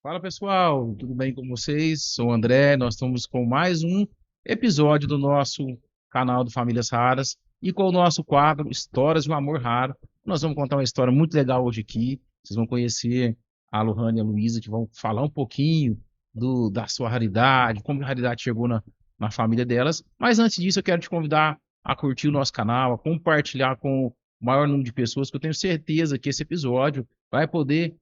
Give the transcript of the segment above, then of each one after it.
Fala pessoal, tudo bem com vocês? Sou o André, nós estamos com mais um episódio do nosso canal do Famílias Raras e com o nosso quadro Histórias de um Amor Raro. Nós vamos contar uma história muito legal hoje aqui. Vocês vão conhecer a Lohane e a Luísa, que vão falar um pouquinho da sua raridade, como a raridade chegou na família delas. Mas antes disso, eu quero te convidar a curtir o nosso canal, a compartilhar com o maior número de pessoas, que eu tenho certeza que esse episódio vai poder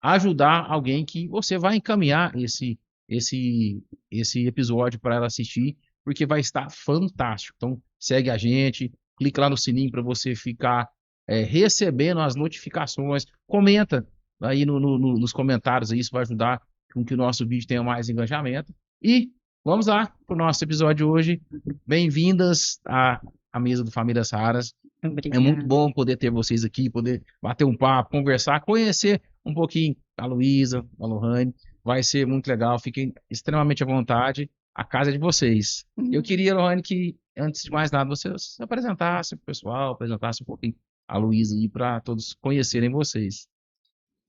ajudar alguém que você vai encaminhar esse esse episódio para ela assistir, porque vai estar fantástico. Então, segue a gente, clica lá no sininho para você ficar recebendo as notificações, comenta aí nos comentários, aí, isso vai ajudar com que o nosso vídeo tenha mais engajamento. E vamos lá para o nosso episódio hoje. Bem-vindas à mesa do Famílias Raras. É muito Obrigada. bom poder ter vocês aqui, poder bater um papo, conversar, conhecer um pouquinho a Luísa, a Lohane. Vai ser muito legal. Fiquem extremamente à vontade. A casa é de vocês. Eu queria, Lohane, que antes de mais nada você se apresentasse para o pessoal, apresentasse um pouquinho a Luísa aí para todos conhecerem vocês.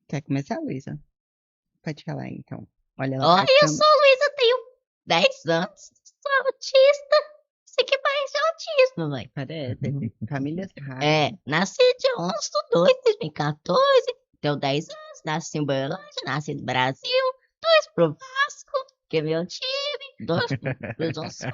Quer começar, Luísa? Pode falar, então. Olha, ela Oi, tá eu achando... sou Luísa, tenho 10 anos, sou autista. Sei que parece autismo, mãe. Parece. Famílias raras. Nasci dia 11 de 2 de 2014, tenho 10 anos, nasci em Uberlândia, nasci no Brasil, dois pro Vasco, que é meu time, dois pro Osasco,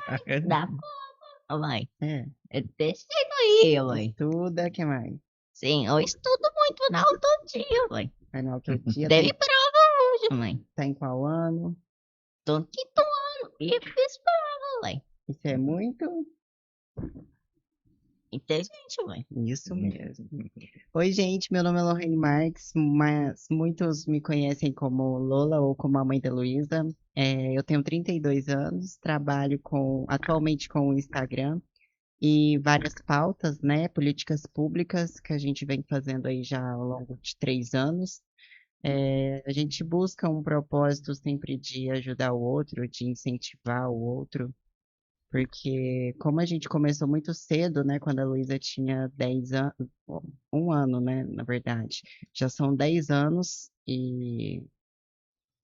da Copa, mãe. É. É desse jeito aí, mãe. Estuda, que mais? Sim, eu estudo muito na todo dia, mãe. Vai no outro dia, Dei prova hoje, mãe. tá em qual ano? Tô no quinto ano e fiz prova, mãe. Isso é muito? Inteligente, mãe. Isso mesmo. Oi, gente, meu nome é Lorraine Marques, mas muitos me conhecem como Lola ou como a mãe da Luísa. Eu tenho 32 anos, trabalho atualmente com o Instagram e várias pautas, né, políticas públicas que a gente vem fazendo aí já ao longo de 3 anos. A gente busca um propósito sempre de ajudar o outro, de incentivar o outro, porque como a gente começou muito cedo, né, quando a Luísa tinha 10 anos, um ano, né, na verdade, já são 10 anos e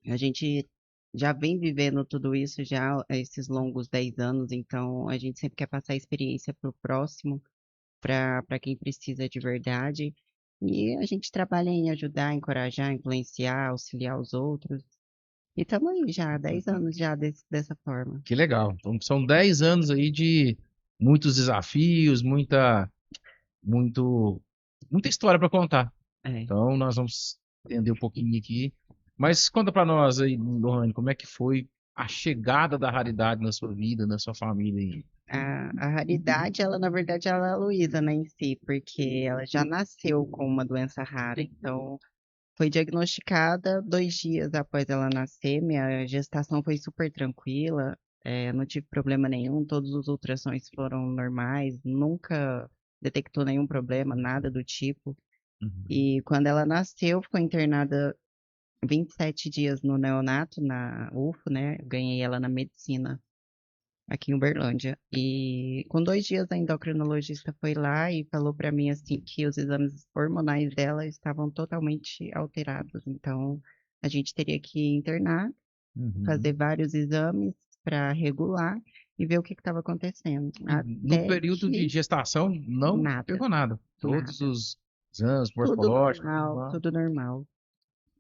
a gente já vem vivendo tudo isso já esses longos 10 anos, então a gente sempre quer passar a experiência para o próximo, para quem precisa de verdade. E a gente trabalha em ajudar, encorajar, influenciar, auxiliar os outros. E estamos aí já, 10 anos já dessa forma. Que legal. Então, são 10 anos aí de muitos desafios, muito, muita história para contar. É. Então, nós vamos entender um pouquinho aqui. Mas conta para nós aí, Lohane, como é que foi a chegada da raridade na sua vida, na sua família aí? A raridade, ela na verdade ela é a Luísa, né, em si, porque ela já nasceu com uma doença rara, então foi diagnosticada 2 dias após ela nascer. Minha gestação foi super tranquila, não tive problema nenhum, todos os ultrassons foram normais, nunca detectou nenhum problema, nada do tipo. Uhum. E quando ela nasceu, ficou internada 27 dias no neonato, na UFO, né? Eu ganhei ela na medicina aqui em Uberlândia. E com 2 dias a endocrinologista foi lá e falou para mim assim que os exames hormonais dela estavam totalmente alterados. Então a gente teria que internar, Uhum. fazer vários exames para regular e ver o que estava acontecendo. No Até período de que gestação, não nada, pegou nada. Todos nada. os exames Tudo morfológicos, tudo normal, lá. tudo normal.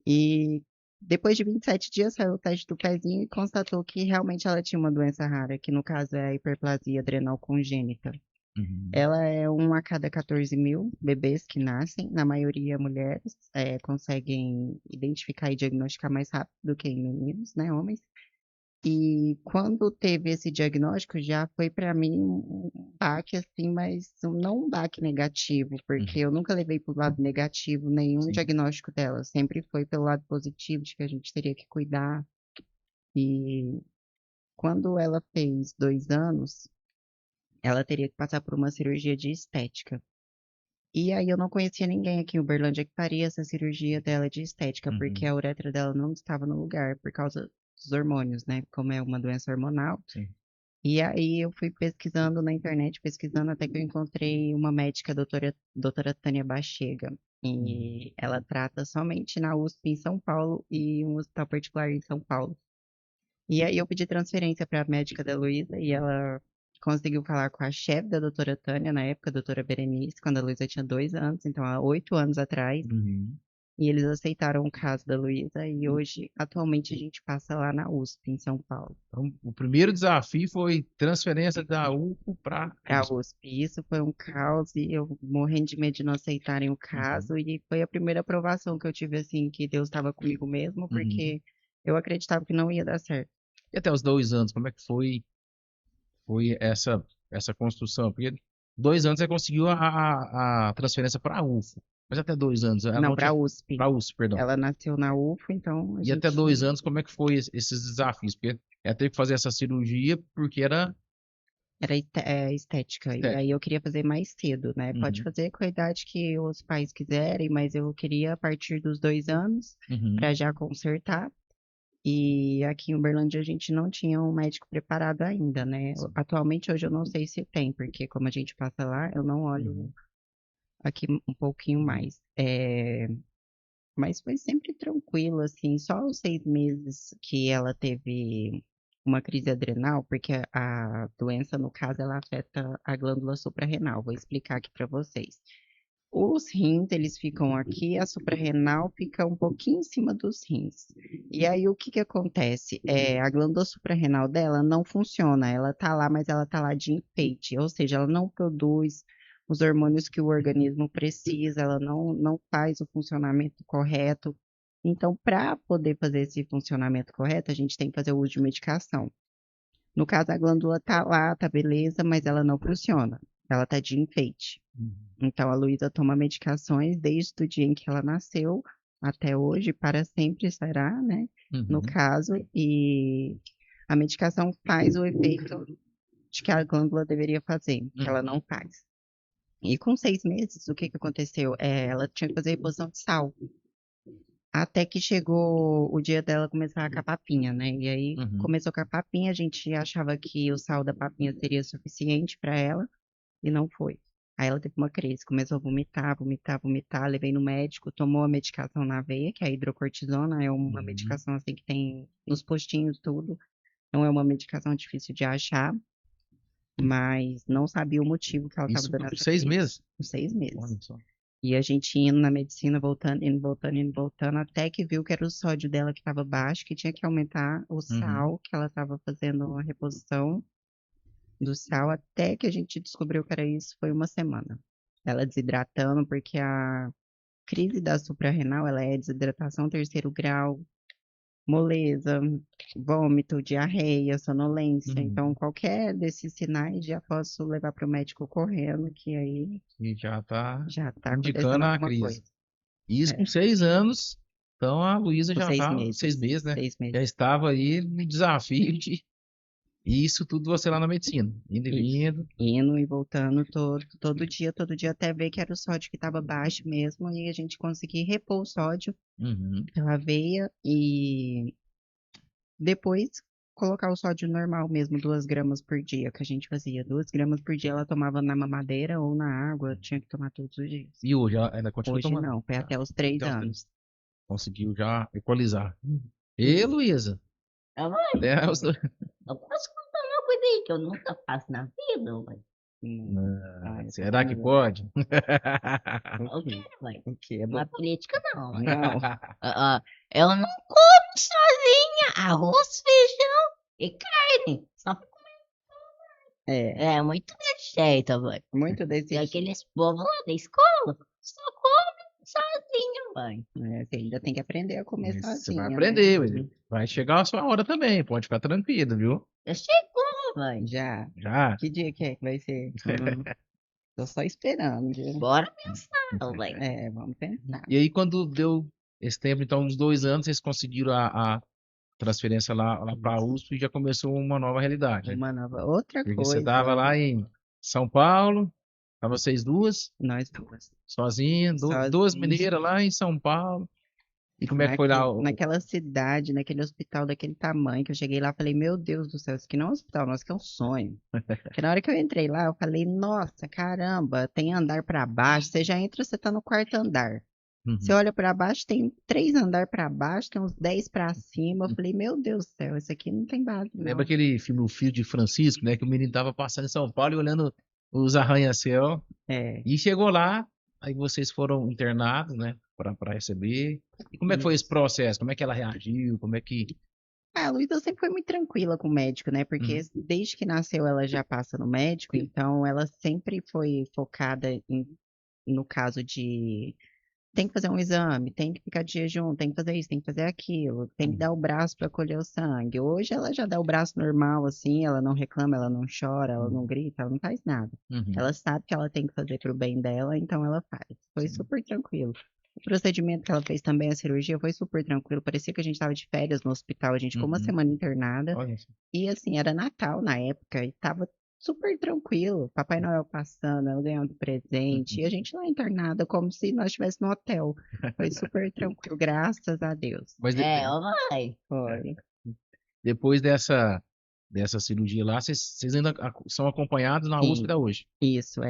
E depois de 27 dias saiu o teste do pezinho e constatou que realmente ela tinha uma doença rara, que no caso é a hiperplasia adrenal congênita. Uhum. Ela é um a cada 14 mil bebês que nascem, na maioria mulheres, conseguem identificar e diagnosticar mais rápido do que em meninos, né, homens. E quando teve esse diagnóstico, já foi para mim um baque, assim, mas não um baque negativo, porque Uhum. eu nunca levei para o lado negativo nenhum Sim. diagnóstico dela, sempre foi pelo lado positivo, de que a gente teria que cuidar. E quando ela fez 2 anos, ela teria que passar por uma cirurgia de estética. E aí eu não conhecia ninguém aqui em Uberlândia que faria essa cirurgia dela de estética, porque Uhum. a uretra dela não estava no lugar por causa dos hormônios, né? Como é uma doença hormonal. Sim. E aí eu fui pesquisando na internet, pesquisando até que eu encontrei uma médica, doutora Tânia Bachega. E ela trata somente na USP em São Paulo e um hospital particular em São Paulo. E aí eu pedi transferência para a médica da Luísa e ela conseguiu falar com a chefe da doutora Tânia, na época, a doutora Berenice, quando a Luísa tinha 2 anos, então há 8 anos atrás. Uhum. E eles aceitaram o caso da Luísa e hoje, atualmente, a gente passa lá na USP, em São Paulo. Então, o primeiro desafio foi transferência da UFO para Para a USP. Isso foi um caos e eu morrendo de medo de não aceitarem o caso. E foi a primeira aprovação que eu tive, assim, que Deus estava comigo mesmo, porque eu acreditava que não ia dar certo. E até os 2 anos, como é que foi essa construção? Porque 2 anos você conseguiu a transferência para a UFO, mas até 2 anos, ela Não, não para tinha. a USP. Para a USP, perdão. Ela nasceu na UFO, então a E até gente 2 anos, como é que foi esses desafios? Porque ela teve que fazer essa cirurgia porque era. era estética. E aí eu queria fazer mais cedo, né? Pode Uhum, fazer com a idade que os pais quiserem, mas eu queria a partir dos 2 anos uhum, para já consertar. E aqui em Uberlândia a gente não tinha um médico preparado ainda, né? Atualmente hoje eu não sei se tem, porque como a gente passa lá, eu não olho uhum, aqui um pouquinho mais. Mas foi sempre tranquilo, assim, só os 6 meses que ela teve uma crise adrenal, porque a doença, no caso, ela afeta a glândula suprarrenal. Vou explicar aqui para vocês. Os rins, eles ficam aqui, a suprarrenal fica um pouquinho em cima dos rins. E aí, o que que acontece? A glândula suprarrenal dela não funciona, ela tá lá, mas ela tá lá de enfeite, ou seja, ela não produz os hormônios que o organismo precisa, ela não faz o funcionamento correto. Então, para poder fazer esse funcionamento correto, a gente tem que fazer o uso de medicação. No caso, a glândula tá lá, tá beleza, mas ela não funciona. Ela tá de enfeite. uhum, Então, a Luísa toma medicações desde o dia em que ela nasceu até hoje, para sempre será, né? No uhum, caso, e a medicação faz o efeito de que a glândula deveria fazer, que ela não faz. E com 6 meses, o que que aconteceu? Ela tinha que fazer reposição de sal. Até que chegou o dia dela começar com a papinha, né? E aí uhum. começou com a papinha, a gente achava que o sal da papinha seria suficiente para ela, e não foi. Aí ela teve uma crise, começou a vomitar, vomitar, vomitar, levei no médico, tomou a medicação na veia, que é a hidrocortisona, é uma Uhum. medicação assim que tem nos postinhos tudo. Não é uma medicação difícil de achar, mas não sabia o motivo que ela estava Isso dando por essa 6 meses? crise. Por 6 meses. Olha só. E a gente indo na medicina, voltando, indo, voltando, indo, voltando, até que viu que era o sódio dela que estava baixo, que tinha que aumentar o Uhum. sal, que ela estava fazendo a reposição do sal, até que a gente descobriu que era isso, foi uma semana. Ela desidratando, porque a crise da suprarrenal, ela é desidratação terceiro grau, moleza, vômito, diarreia, sonolência. Então, Uhum. qualquer desses sinais já posso levar para o médico correndo, que aí E já está já está acontecendo indicando a alguma crise. coisa. Isso com É, 6 anos. Então a Luísa por já seis está 6 meses, meses. né? 6 meses. Já estava aí no desafio de. E isso tudo você lá na medicina. Indo e Isso. vindo. Indo e voltando todo dia, até ver que era o sódio que estava baixo mesmo, e a gente conseguir repor o sódio Uhum. pela veia e depois colocar o sódio normal mesmo, 2 gramas por dia, que a gente fazia. 2 gramas por dia ela tomava na mamadeira ou na água, tinha que tomar todos os dias. E hoje ela ainda continua Hoje tomando. não, foi Tá. até os 3 Até os três. anos. Conseguiu já equalizar. E Isso. Luísa? Eu, mãe, Até os dois. eu posso contar uma coisa aí que eu nunca faço na vida, mãe. Essa Será que coisa. pode? O Eu quê? quero, mãe. O quê? É Não é bom? política, não, mãe. Não. Eu não como sozinha arroz, feijão e carne. Só É, é muito desse jeito, mãe. muito E desse jeito. aqueles povos lá da escola só comem sozinho, mãe. Você ainda tem que aprender a comer Mas você vai sozinha, né? aprender, mas vai chegar a sua hora também. Pode ficar tranquilo, viu? Eu chegou, mãe. Já. Já. Que dia que é que vai ser? Tô só esperando, viu? Bora pensar, mãe. Vamos pensar. E aí, quando deu esse tempo, então, uns 2 anos, vocês conseguiram a transferência lá para a USP e já começou uma nova realidade, né? Outra Porque você estava coisa, lá em São Paulo, para vocês duas, nós duas, sozinhas, duas sozinhas, mineiras lá em São Paulo. E como é que foi lá? naquela cidade, naquele hospital daquele tamanho, que eu cheguei lá e falei, meu Deus do céu, isso aqui não é um hospital, nossa, isso aqui é um sonho. Porque na hora que eu entrei lá, eu falei, nossa, caramba, tem andar pra baixo, você já entra, você tá no quarto andar. Você Uhum. olha pra baixo, tem 3 andares pra baixo, tem uns 10 pra cima. Eu falei, meu Deus do céu, isso aqui não tem base, Lembra não. aquele filme O Filho de Francisco, né? Que o menino tava passando em São Paulo e olhando os arranha-céu. É, E chegou lá, aí vocês foram internados, né? Para receber. E como é que foi esse isso. processo? Como é que ela reagiu? Como é que. Ah, a Luísa sempre foi muito tranquila com o médico, né? Porque Uhum. desde que nasceu ela já passa no médico, então ela sempre foi focada no caso de tem que fazer um exame, tem que ficar de jejum, tem que fazer isso, tem que fazer aquilo, tem que Uhum. dar o braço para colher o sangue. Hoje ela já dá o braço normal, assim, ela não reclama, ela não chora, ela não Uhum. grita, ela não faz nada. Uhum. Ela sabe que ela tem que fazer pro bem dela, então ela faz. Foi Sim. super tranquilo. O procedimento que ela fez também, a cirurgia, foi super tranquilo. Parecia que a gente estava de férias no hospital, a gente ficou uma Uhum. semana internada. Olha só. E assim, era Natal na época e tava super tranquilo. Papai Noel passando, ela ganhando presente. E a Uhum. gente lá internada, como se nós estivéssemos no hotel. Foi super tranquilo, graças a Deus. Mas É, ô mãe. Foi. depois dessa cirurgia lá, vocês ainda são acompanhados na USP Sim, até hoje. isso.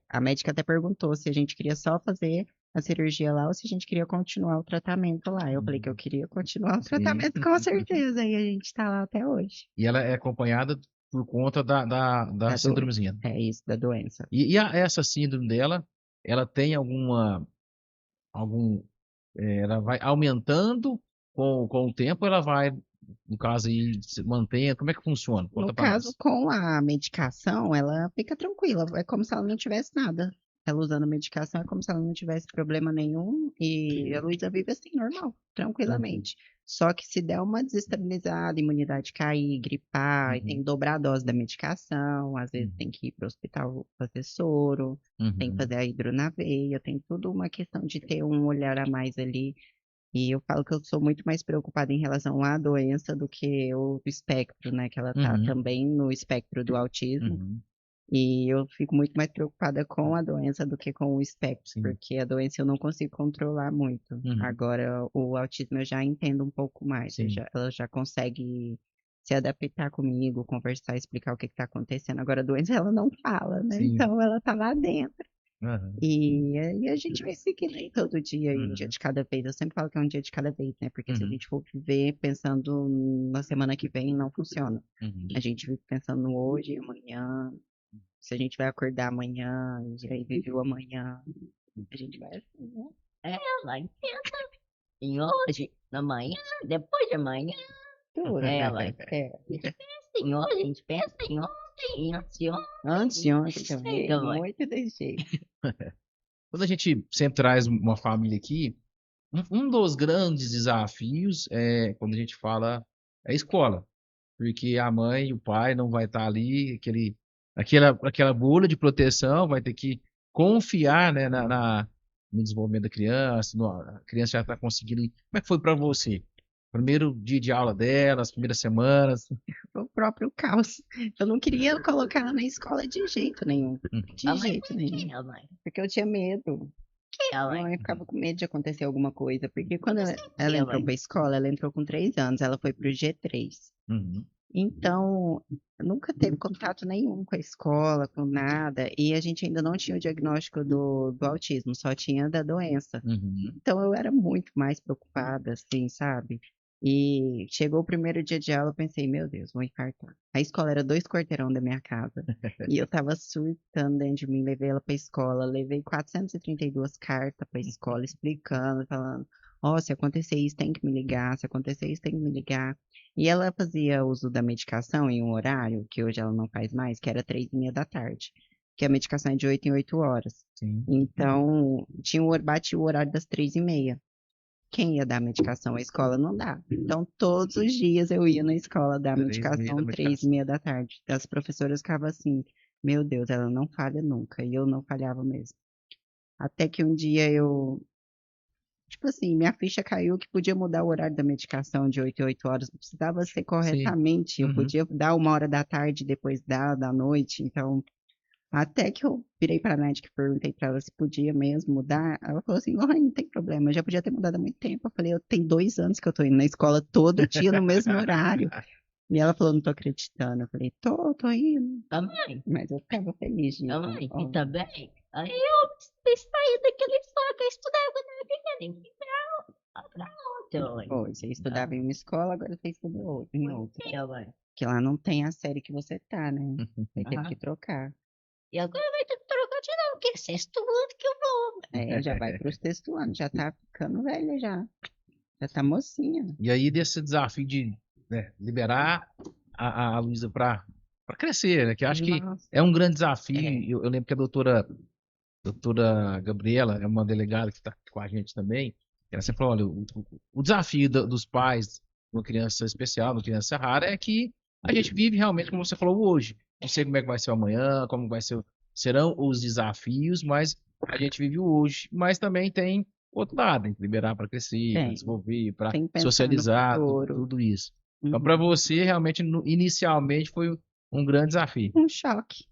A médica até perguntou se a gente queria só fazer a cirurgia lá ou se a gente queria continuar o tratamento lá. Eu falei que eu Uhum. queria continuar o Sim. tratamento com certeza. E a gente tá lá até hoje. E ela é acompanhada por conta da Da doença. síndromezinha. É isso, da doença. Essa síndrome dela, ela tem algum, ela vai aumentando com o tempo, ela vai, no caso aí, se mantém, como é que funciona? No Conta para caso, nós. com a medicação, ela fica tranquila, é como se ela não tivesse nada. Ela usando a medicação é como se ela não tivesse problema nenhum e a Luísa vive assim, normal, Uhum. tranquilamente. Só que se der uma desestabilizada, a imunidade cair, gripar, e tem Uhum. que dobrar a dose da medicação, às vezes Uhum. tem que ir para o hospital fazer soro, tem que Uhum. fazer a hidro na veia, tem tudo uma questão de ter um olhar a mais ali e eu falo que eu sou muito mais preocupada em relação à doença do que o espectro, né? Que ela tá Uhum. também no espectro do autismo. Uhum. E eu fico muito mais preocupada com a doença do que com o espectro, Sim. porque a doença eu não consigo controlar muito. Uhum. Agora, o autismo eu já entendo um pouco mais. Sim. Ela já consegue se adaptar comigo, conversar, explicar o que está acontecendo. Agora, a doença ela não fala, né? Sim. Então, ela tá lá dentro. Uhum. E a gente vai seguindo aí todo dia, aí, um dia Uhum. de cada vez. Eu sempre falo que é um dia de cada vez, né? Porque se a Uhum. gente for viver pensando na semana que vem, não funciona. Uhum. A gente vive pensando no hoje e amanhã. Se a gente vai acordar amanhã, e aí vive o amanhã. A gente vai assim, né? É, mãe. Em hoje, na manhã, depois de amanhã. Tudo. É, mãe. É. A gente pensa em hoje, a gente pensa em ontem, em anteontem. Antes de ontem também, Então, mãe. muito desse jeito. Quando a gente sempre traz uma família aqui, um dos grandes desafios é quando a gente fala é a escola, porque a mãe e o pai não vai estar ali, aquela bolha de proteção, vai ter que confiar, né, no desenvolvimento da criança, a criança já está conseguindo. Como é que foi para você? Primeiro dia de aula dela, as primeiras semanas. O próprio caos. Eu não queria colocar ela na escola de jeito nenhum. A De mãe, jeito por quê, nenhum. a mãe? Porque eu tinha medo. A Minha mãe. mãe ficava com medo de acontecer alguma coisa, porque quando Mas ela que, a entrou mãe? para a escola, ela entrou com 3 anos, ela foi para o G3. Uhum, Então, nunca teve contato nenhum com a escola, com nada, e a gente ainda não tinha o diagnóstico do autismo, só tinha da doença. uhum, Então, eu era muito mais preocupada, assim, sabe? E chegou o primeiro dia de aula, eu pensei, meu Deus, vou infartar. A escola era 2 quarteirão da minha casa, e eu tava surtando dentro de mim, levei ela pra escola, levei 432 cartas pra escola, explicando, falando, ó, se acontecer isso, tem que me ligar, se acontecer isso, tem que me ligar. E ela fazia uso da medicação em um horário, que hoje ela não faz mais, que era 3:30 da tarde, que a medicação é de 8 em 8 horas. sim. Então, batia o horário das 3:30. Quem ia dar medicação à escola não dá. Então, todos os dias eu ia na escola dar 3:30 da medicação, três e medicação. meia da tarde. As professoras ficavam assim, meu Deus, ela não falha nunca. E eu não falhava mesmo. Até que um dia tipo assim, minha ficha caiu que podia mudar o horário da medicação de 8 em 8 horas. Não precisava ser Sim. corretamente. Eu Uhum. podia dar 1 hora da tarde, depois da noite. Então, até que eu virei para a médica e perguntei para ela se podia mesmo mudar. Ela falou assim: Lohane, não tem problema, eu já podia ter mudado há muito tempo. Eu falei: eu tenho 2 anos que eu tô indo na escola todo dia no mesmo horário. E ela falou, não tô acreditando. Eu falei, tô indo. Também. Mas eu ficava feliz de ir. Também. Ó, E também. Aí eu saí daquela escola que eu estudava quando eu era pequena. E fui pra outra, ué. Foi, você estudava em uma escola, agora você estuda em outra. É, ué. Que lá não tem a série que você tá, né? Aí teve Aham. que trocar. E agora vai ter que trocar de novo, porque é sexto ano que eu vou. É, já vai pro sexto ano, já tá ficando velha já. Já tá mocinha. E aí, desse desafio de, né, liberar a Luísa para crescer, né? Que eu acho que Nossa, é um grande desafio. é. Eu lembro que a doutora Gabriela é uma delegada que está com a gente também. Ela sempre falou: olha, o desafio dos pais de uma criança especial, de uma criança rara, é que a gente vive realmente, como você falou hoje. Não sei como é que vai ser amanhã, como vai ser, serão os desafios, mas a gente vive o hoje. Mas também tem outro lado, tem que liberar para crescer, para Tem. desenvolver, para Tem que pensar no socializar, futuro. tudo isso. Então, para Uhum. você, realmente, inicialmente foi um grande desafio. Um choque.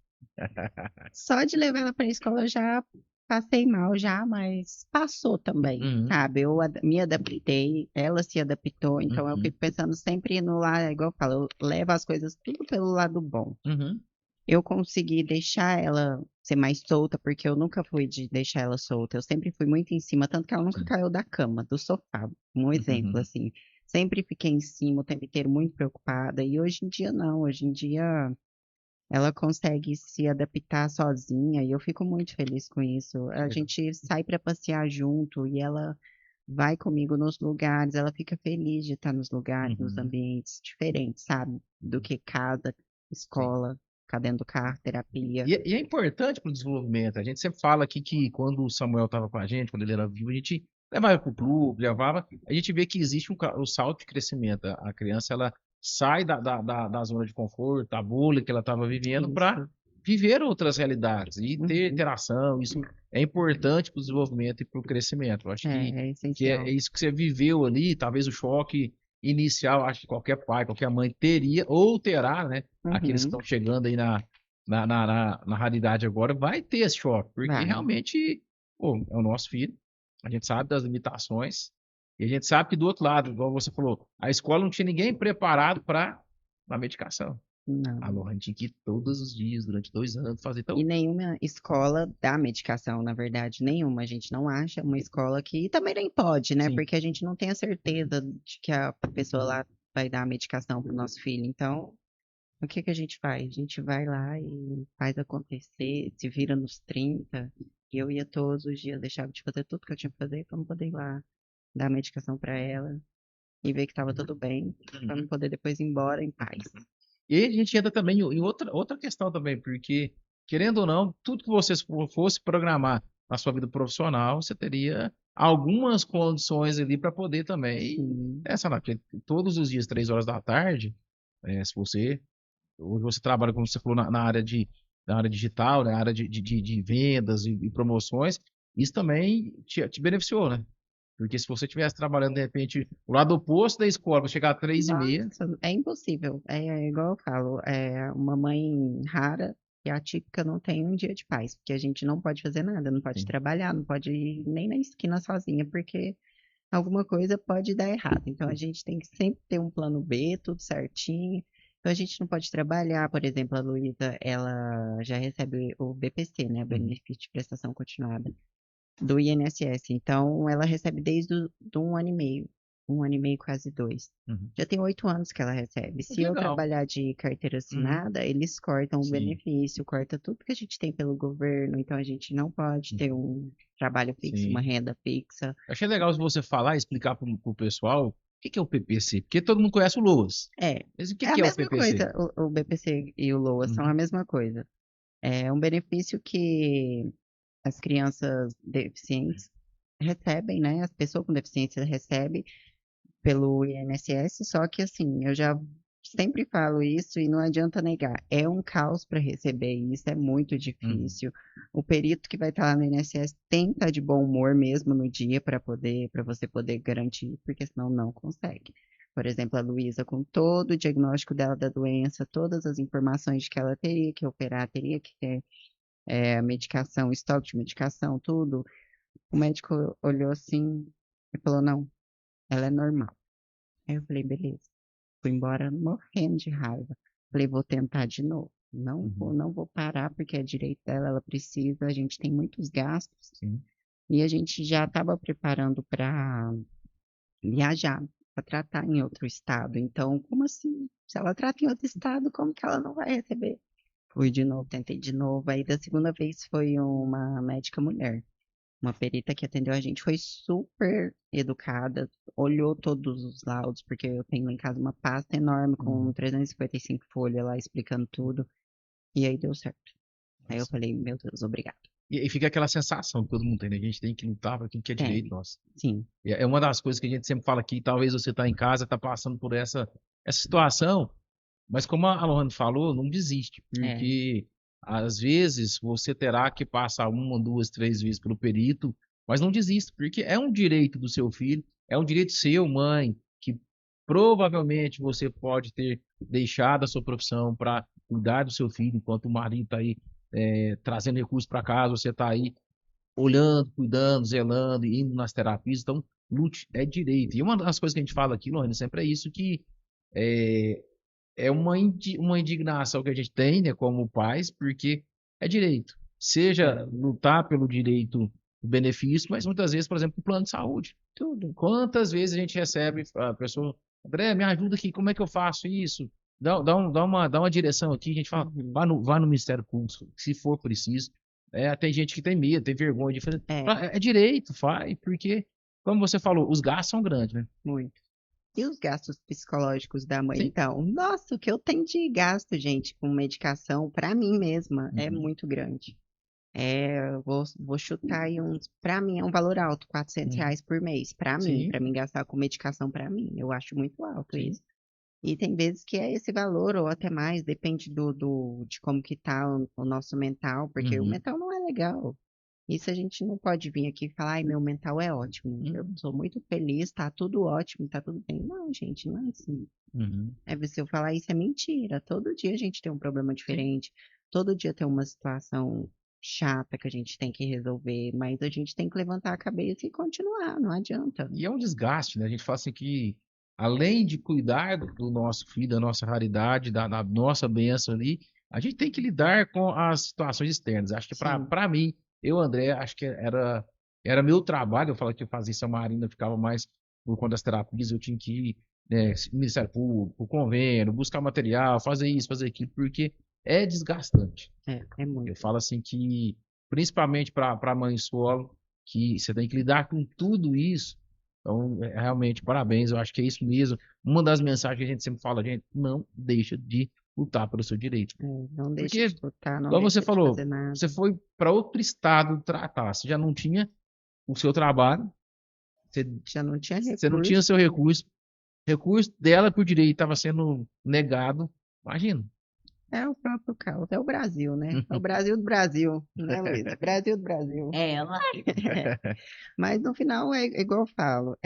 Só de levar ela pra escola eu já passei mal já, mas passou também, Uhum, sabe? Eu me adaptei, ela se adaptou, então eu uhum, fico pensando sempre no lado, igual eu falo, eu levo as coisas tudo pelo lado bom. uhum, Eu consegui deixar ela ser mais solta, porque eu nunca fui de deixar ela solta. Eu sempre fui muito em cima, tanto que ela nunca sim. caiu da cama, do sofá. Um exemplo, assim. Sempre fiquei em cima o tempo inteiro, muito preocupada. E hoje em dia, não. Hoje em dia, ela consegue se adaptar sozinha e eu fico muito feliz com isso. Que A legal. gente sai para passear junto e ela vai comigo nos lugares, ela fica feliz de estar nos lugares, nos Uhum, ambientes diferentes, sabe? Do que casa, sim. escola, ficar dentro do carro, terapia. E é importante para o desenvolvimento. A gente sempre fala aqui que quando o Samuel estava com a gente, quando ele era vivo, a gente levava para o clube, levava. A gente vê que existe um salto de crescimento. A criança ela sai da zona de conforto, da bolha que ela estava vivendo, para Isso. viver outras realidades e ter Uhum. interação. Isso é importante para o desenvolvimento e para o crescimento. Eu acho É que é essencial. isso que você viveu ali, talvez o choque inicial, acho que qualquer pai, qualquer mãe teria ou terá, né? Aqueles que Uhum. estão chegando aí na realidade agora, vai ter esse choque, porque Vai. realmente, pô, é o nosso filho, a gente sabe das limitações, e a gente sabe que do outro lado, igual você falou, a escola não tinha ninguém preparado para a medicação. A Não. Lohan tinha que ir todos os dias, durante 2 anos, fazer. E Então, nenhuma escola dá medicação, na verdade, nenhuma. A gente não acha uma escola que e também nem pode, né? sim. Porque a gente não tem a certeza de que a pessoa lá vai dar a medicação para o nosso filho. Então, o que que a gente faz? A gente vai lá e faz acontecer, se vira nos 30. E eu ia todos os dias, deixava de fazer tudo que eu tinha que fazer para poder ir lá dar a medicação para ela e ver que estava tudo bem, para Uhum. poder depois ir embora em paz. E aí a gente entra também em outra questão também, porque, querendo ou não, tudo que você fosse programar na sua vida profissional, você teria algumas condições ali para poder também, Sim. sei lá, porque todos os dias, 3 horas da tarde, se você, hoje você trabalha, como você falou, na área digital, na área de vendas e promoções, isso também te beneficiou, né? Porque se você estivesse trabalhando, de repente, o lado oposto da escola, para chegar às 3h30, Nossa, é impossível. É igual eu falo, é uma mãe rara e atípica não tem um dia de paz, porque a gente não pode fazer nada, não pode sim. trabalhar, não pode ir nem na esquina sozinha, porque alguma coisa pode dar errado. Então a gente tem que sempre ter um plano B, tudo certinho. Então a gente não pode trabalhar, por exemplo, a Luísa, ela já recebe o BPC, né, o Uhum, benefício de prestação continuada do INSS. Então, ela recebe desde do 1 ano e meio, 1 ano e meio, quase 2. uhum. Já tem 8 anos que ela recebe. Pô, Se que eu legal. trabalhar de carteira Uhum, assinada, eles cortam o sim. benefício, corta tudo que a gente tem pelo governo. Então, a gente não pode ter Uhum, um trabalho fixo, uma sim. renda fixa. Eu achei legal se você falar e explicar para o pessoal o que é o PPC, porque todo mundo conhece o LOAS. É, Mas o é a que é o mesma PPC? coisa. O BPC e o LOA são a Uhum, mesma coisa. É um benefício que as crianças deficientes recebem, né? As pessoas com deficiência recebem pelo INSS, só que assim, eu já sempre falo isso e não adianta negar, é um caos para receber isso, é muito uhum, difícil. O perito que vai estar lá no INSS tem que estar de bom humor mesmo no dia para você poder garantir, porque senão não consegue. Por exemplo, a Luísa, com todo o diagnóstico dela da doença, todas as informações de que ela teria que operar, teria que ter medicação, estoque de medicação, tudo, o médico olhou assim e falou, não, ela é normal. Aí eu falei, beleza. fui embora morrendo de raiva. Falei, vou tentar de novo. Uhum. Não vou parar, porque é direito dela, ela precisa, a gente tem muitos gastos. Sim. E a gente já estava preparando para viajar, para tratar em outro estado. Então, como assim? Se ela trata em outro estado, como que ela não vai receber? Fui de novo, tentei de novo. Aí da segunda vez foi uma médica mulher, uma perita que atendeu a gente, foi super educada, olhou todos os laudos, porque eu tenho lá em casa uma pasta enorme com Uhum. 355 folhas lá explicando tudo, e aí deu certo. Aí eu Nossa. falei, meu Deus, obrigado. E fica aquela sensação que todo mundo tem, né? A gente tem que lutar para aquilo que é direito Tem, nosso. sim, E é uma das coisas que a gente sempre fala aqui, talvez você está em casa, está passando por essa situação, mas como a Lohane falou, não desiste, é, porque às vezes você terá que passar uma, duas, três vezes pelo perito, mas não desista, porque é um direito do seu filho, é um direito seu, mãe, que provavelmente você pode ter deixado a sua profissão para cuidar do seu filho, enquanto o marido está aí trazendo recursos para casa, você está aí olhando, cuidando, zelando, indo nas terapias, então lute, é direito. E uma das coisas que a gente fala aqui, Lohane, sempre é isso que é, é uma indignação que a gente tem, né, como pais, porque é direito. Seja lutar pelo direito do benefício, mas muitas vezes, por exemplo, o plano de saúde. tudo. Quantas vezes a gente recebe a pessoa, André, me ajuda aqui, como é que eu faço isso? Dá uma direção aqui, a gente fala, Uhum. vá no Ministério Público, se for preciso. Tem gente que tem medo, tem vergonha de fazer. É, É direito, faz, porque, como você falou, os gastos são grandes, né? muito. E os gastos psicológicos da mãe, Sim. então? Nossa, o que eu tenho de gasto, gente, com medicação, para mim mesma, é Uhum. muito grande. Vou chutar aí para mim é um valor alto, 400 Uhum. reais por mês, Sim, para mim gastar com medicação para mim, eu acho muito alto sim. isso. E tem vezes que é esse valor ou até mais, depende de como que tá o nosso mental, porque o Uhum. mental não é legal. Isso a gente não pode vir aqui e falar, ai, meu mental é ótimo, eu Uhum. sou muito feliz, tá tudo ótimo, tá tudo bem. Não, gente, não é assim. Uhum. Se eu falar isso é mentira. Todo dia a gente tem um problema Sim. diferente, todo dia tem uma situação chata que a gente tem que resolver, mas a gente tem que levantar a cabeça e continuar, não adianta. E é um desgaste, né? A gente fala assim que, além de cuidar do nosso filho, da nossa raridade, da nossa bênção ali, a gente tem que lidar com as situações externas. Acho que Sim, para mim, eu, André, acho que era meu trabalho. Eu falo que eu fazia em São Marino, eu ficava mais por conta das terapias, eu tinha que ir, Ministério Público, convênio, buscar material, fazer isso, fazer aquilo, porque é desgastante. é Eu muito. falo assim que, principalmente para mãe solo, que você tem que lidar com tudo isso. Então, realmente, parabéns, eu acho que é isso mesmo. Uma das mensagens que a gente sempre fala, gente, não deixa de lutar pelo seu direito. Não deixa Porque, de lutar, não igual você deixa de falou, fazer nada. você foi para outro estado tratar, você já não tinha o seu trabalho, você, Já não tinha você não tinha o recurso. seu recurso, recurso dela por direito estava sendo negado. Imagina. É o próprio caos, é o Brasil, né? É o Brasil do Brasil, né, Luísa? Brasil do Brasil. É, Mas no final é igual eu falo,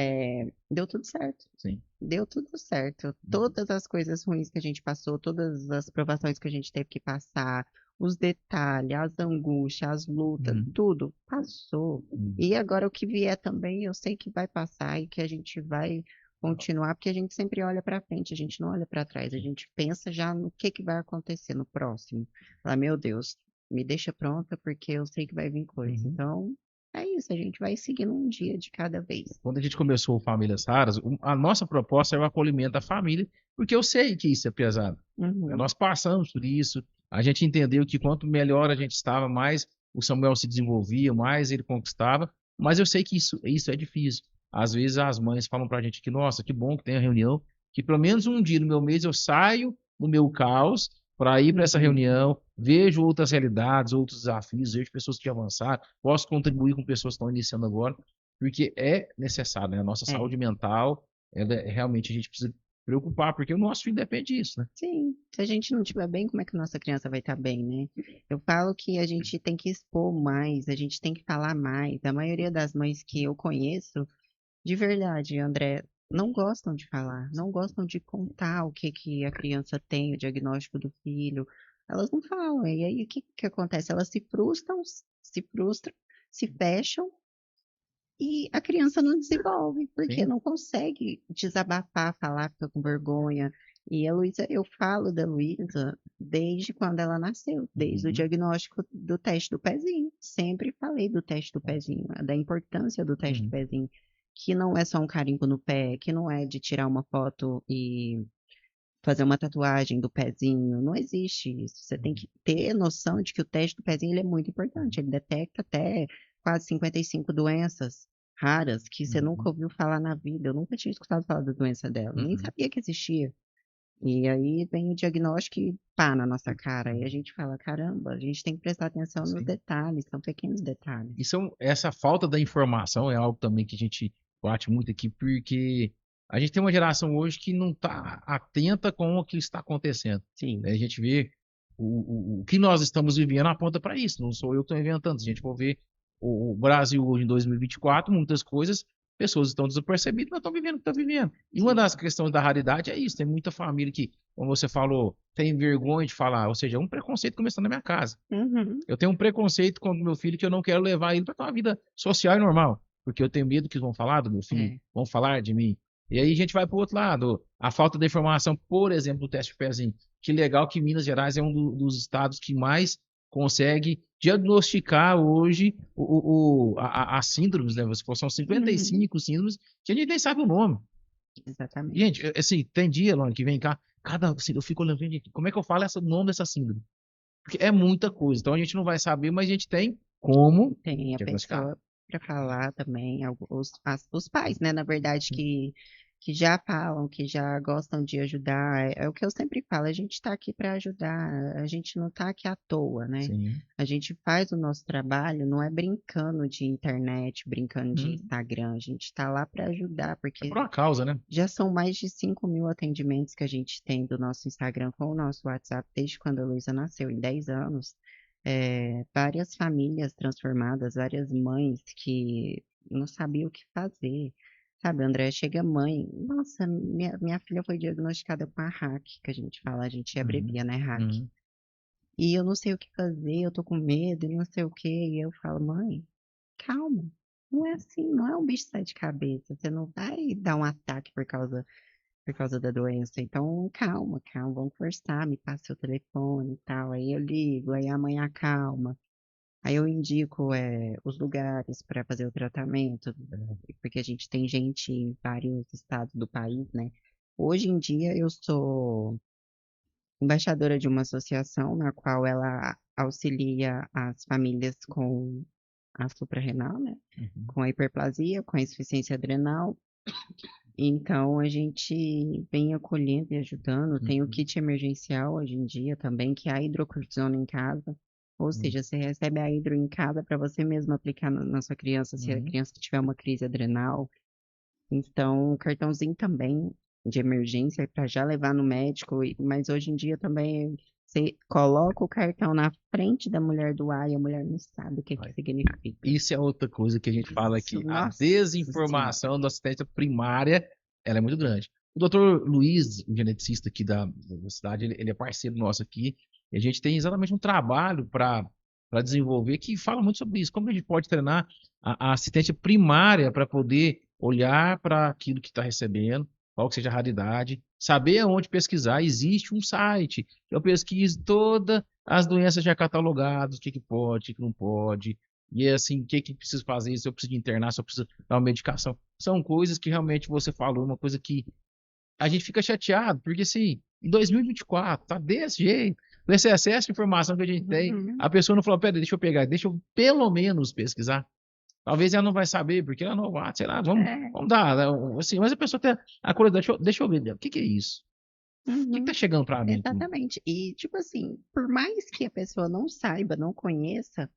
deu tudo certo. Sim. Deu tudo certo. Todas as coisas ruins que a gente passou, todas as provações que a gente teve que passar, os detalhes, as angústias, as lutas, Uhum. tudo passou. Uhum. E agora o que vier também, eu sei que vai passar e que a gente vai continuar, porque a gente sempre olha para frente, a gente não olha para trás, a gente pensa já no que vai acontecer no próximo. Fala, meu Deus, me deixa pronta porque eu sei que vai vir coisa. Uhum. Então, é isso, a gente vai seguindo um dia de cada vez. Quando a gente começou o Famílias Raras, a nossa proposta é o acolhimento da família, porque eu sei que isso é pesado. Uhum. Nós passamos por isso, a gente entendeu que quanto melhor a gente estava, mais o Samuel se desenvolvia, mais ele conquistava, mas eu sei que isso é difícil. Às vezes as mães falam pra gente que, nossa, que bom que tem a reunião, que pelo menos um dia no meu mês eu saio do meu caos para ir para essa Uhum. reunião, vejo outras realidades, outros desafios, vejo pessoas que avançaram, posso contribuir com pessoas que estão iniciando agora, porque é necessário, né? A nossa É. saúde mental, realmente a gente precisa preocupar, porque o nosso filho depende disso, né? Sim, se a gente não estiver bem, como é que nossa criança vai estar bem, né? Eu falo que a gente tem que expor mais, a gente tem que falar mais. A maioria das mães que eu conheço, de verdade, André, não gostam de falar, não gostam de contar o que que a criança tem, o diagnóstico do filho. Elas não falam. E aí o que que acontece? Elas se frustram, se fecham e a criança não desenvolve, porque Sim. não consegue desabafar, falar, fica com vergonha. E a Luísa, eu falo da Luísa desde quando ela nasceu, desde o Uhum. diagnóstico do teste do pezinho. Sempre falei do teste do pezinho, da importância do teste do Uhum. pezinho, que não é só um carimbo no pé, que não é de tirar uma foto e fazer uma tatuagem do pezinho, não existe isso. Você tem Uhum. que ter noção de que o teste do pezinho ele é muito importante. Ele detecta até quase 55 doenças raras que você nunca Uhum. ouviu falar na vida. Eu nunca tinha escutado falar da doença dela, nem Uhum. sabia que existia. E aí vem o diagnóstico e pá na nossa cara. E a gente fala, caramba, a gente tem que prestar atenção nos Sim. detalhes, são pequenos detalhes. Essa falta da informação é algo também que a gente bate muito aqui, porque a gente tem uma geração hoje que não está atenta com o que está acontecendo, Sim. né? A gente vê o que nós estamos vivendo aponta para isso, não sou eu que estou inventando. Se a gente for ver o Brasil hoje em 2024, muitas coisas, pessoas estão desapercebidas, não estão vivendo o que estão vivendo. E uma Sim. das questões da raridade é isso, tem muita família que, como você falou, tem vergonha de falar, ou seja, é um preconceito começando na minha casa. Uhum. Eu tenho um preconceito com o meu filho que eu não quero levar ele para ter uma vida social e normal, porque eu tenho medo que vão falar do meu filho, É. vão falar de mim. E aí a gente vai para o outro lado. A falta de informação, por exemplo, do teste de pezinho. Que legal que Minas Gerais é um dos estados que mais consegue diagnosticar hoje as síndromes, né? São Uhum. 55 síndromes que a gente nem sabe o nome. Gente, Exatamente. assim, tem dia, Lone, que vem cá, assim, eu fico olhando, gente, como é que eu falo o nome dessa síndrome? Porque é muita coisa. Então a gente não vai saber, mas a gente tem como Tem a diagnosticar. pessoa para falar também, os pais, né, na verdade, que já falam, que já gostam de ajudar. É o que eu sempre falo, a gente está aqui para ajudar, a gente não está aqui à toa, né? Sim. A gente faz o nosso trabalho, não é brincando de internet, brincando de Hum. Instagram, a gente está lá para ajudar, É porque por uma causa, né? já são mais de 5.000 atendimentos que a gente tem do nosso Instagram com o nosso WhatsApp desde quando a Luísa nasceu, em 10 anos. Várias famílias transformadas, várias mães que não sabiam o que fazer. Sabe, André, chega mãe, nossa, minha filha foi diagnosticada com a RAC, que a gente fala, a gente Uhum. abrevia, né, RAC. Uhum. E eu não sei o que fazer, eu tô com medo e não sei o quê. E eu falo, mãe, calma. Não é assim, não é um bicho de sete cabeças. Você não vai dar um ataque por causa da doença. Então, calma, calma, vamos conversar, me passa seu telefone e tal. Aí eu ligo, aí a mãe acalma. Aí eu indico os lugares para fazer o tratamento, porque a gente tem gente em vários estados do país, né? Hoje em dia eu sou embaixadora de uma associação na qual ela auxilia as famílias com a suprarrenal, né? Uhum. Com a hiperplasia, com a insuficiência adrenal. Então, a gente vem acolhendo e ajudando. Tem o Uhum. kit emergencial hoje em dia também, que é a hidrocortisona em casa. Ou Uhum. seja, você recebe a hidro em casa para você mesmo aplicar na sua criança, se a Uhum. criança tiver uma crise adrenal. Então, o cartãozinho também de emergência para já levar no médico. Mas hoje em dia também você coloca o cartão na frente da mulher doar e a mulher não sabe o que que Vai. significa. Isso é outra coisa que a gente fala Isso, aqui. A nossa senhora. desinformação da assistência primária, ela é muito grande. O doutor Luiz, o geneticista aqui da cidade, ele é parceiro nosso aqui. E a gente tem exatamente um trabalho para desenvolver que fala muito sobre isso. Como a gente pode treinar a assistência primária para poder olhar para aquilo que está recebendo, qual que seja a raridade, saber aonde pesquisar. Existe um site, eu pesquiso todas as doenças já catalogadas, o que, que pode, o que, que não pode. E é assim, o que que precisa fazer? Se eu preciso de internar, se eu preciso dar uma medicação. São coisas que realmente você falou, uma coisa que a gente fica chateado, porque assim, em 2024, tá desse jeito, com esse excesso de informação que a gente tem, Uhum. a pessoa não falou, pera, deixa eu pegar, deixa eu pelo menos pesquisar. Talvez ela não vai saber, porque ela é novata, sei lá, É. vamos dar, né, assim, mas a pessoa tem a curiosidade, deixa eu ver, o que que é isso? O que que tá Uhum. chegando para mim aqui? Exatamente. E, tipo assim, por mais que a pessoa não saiba, não conheça,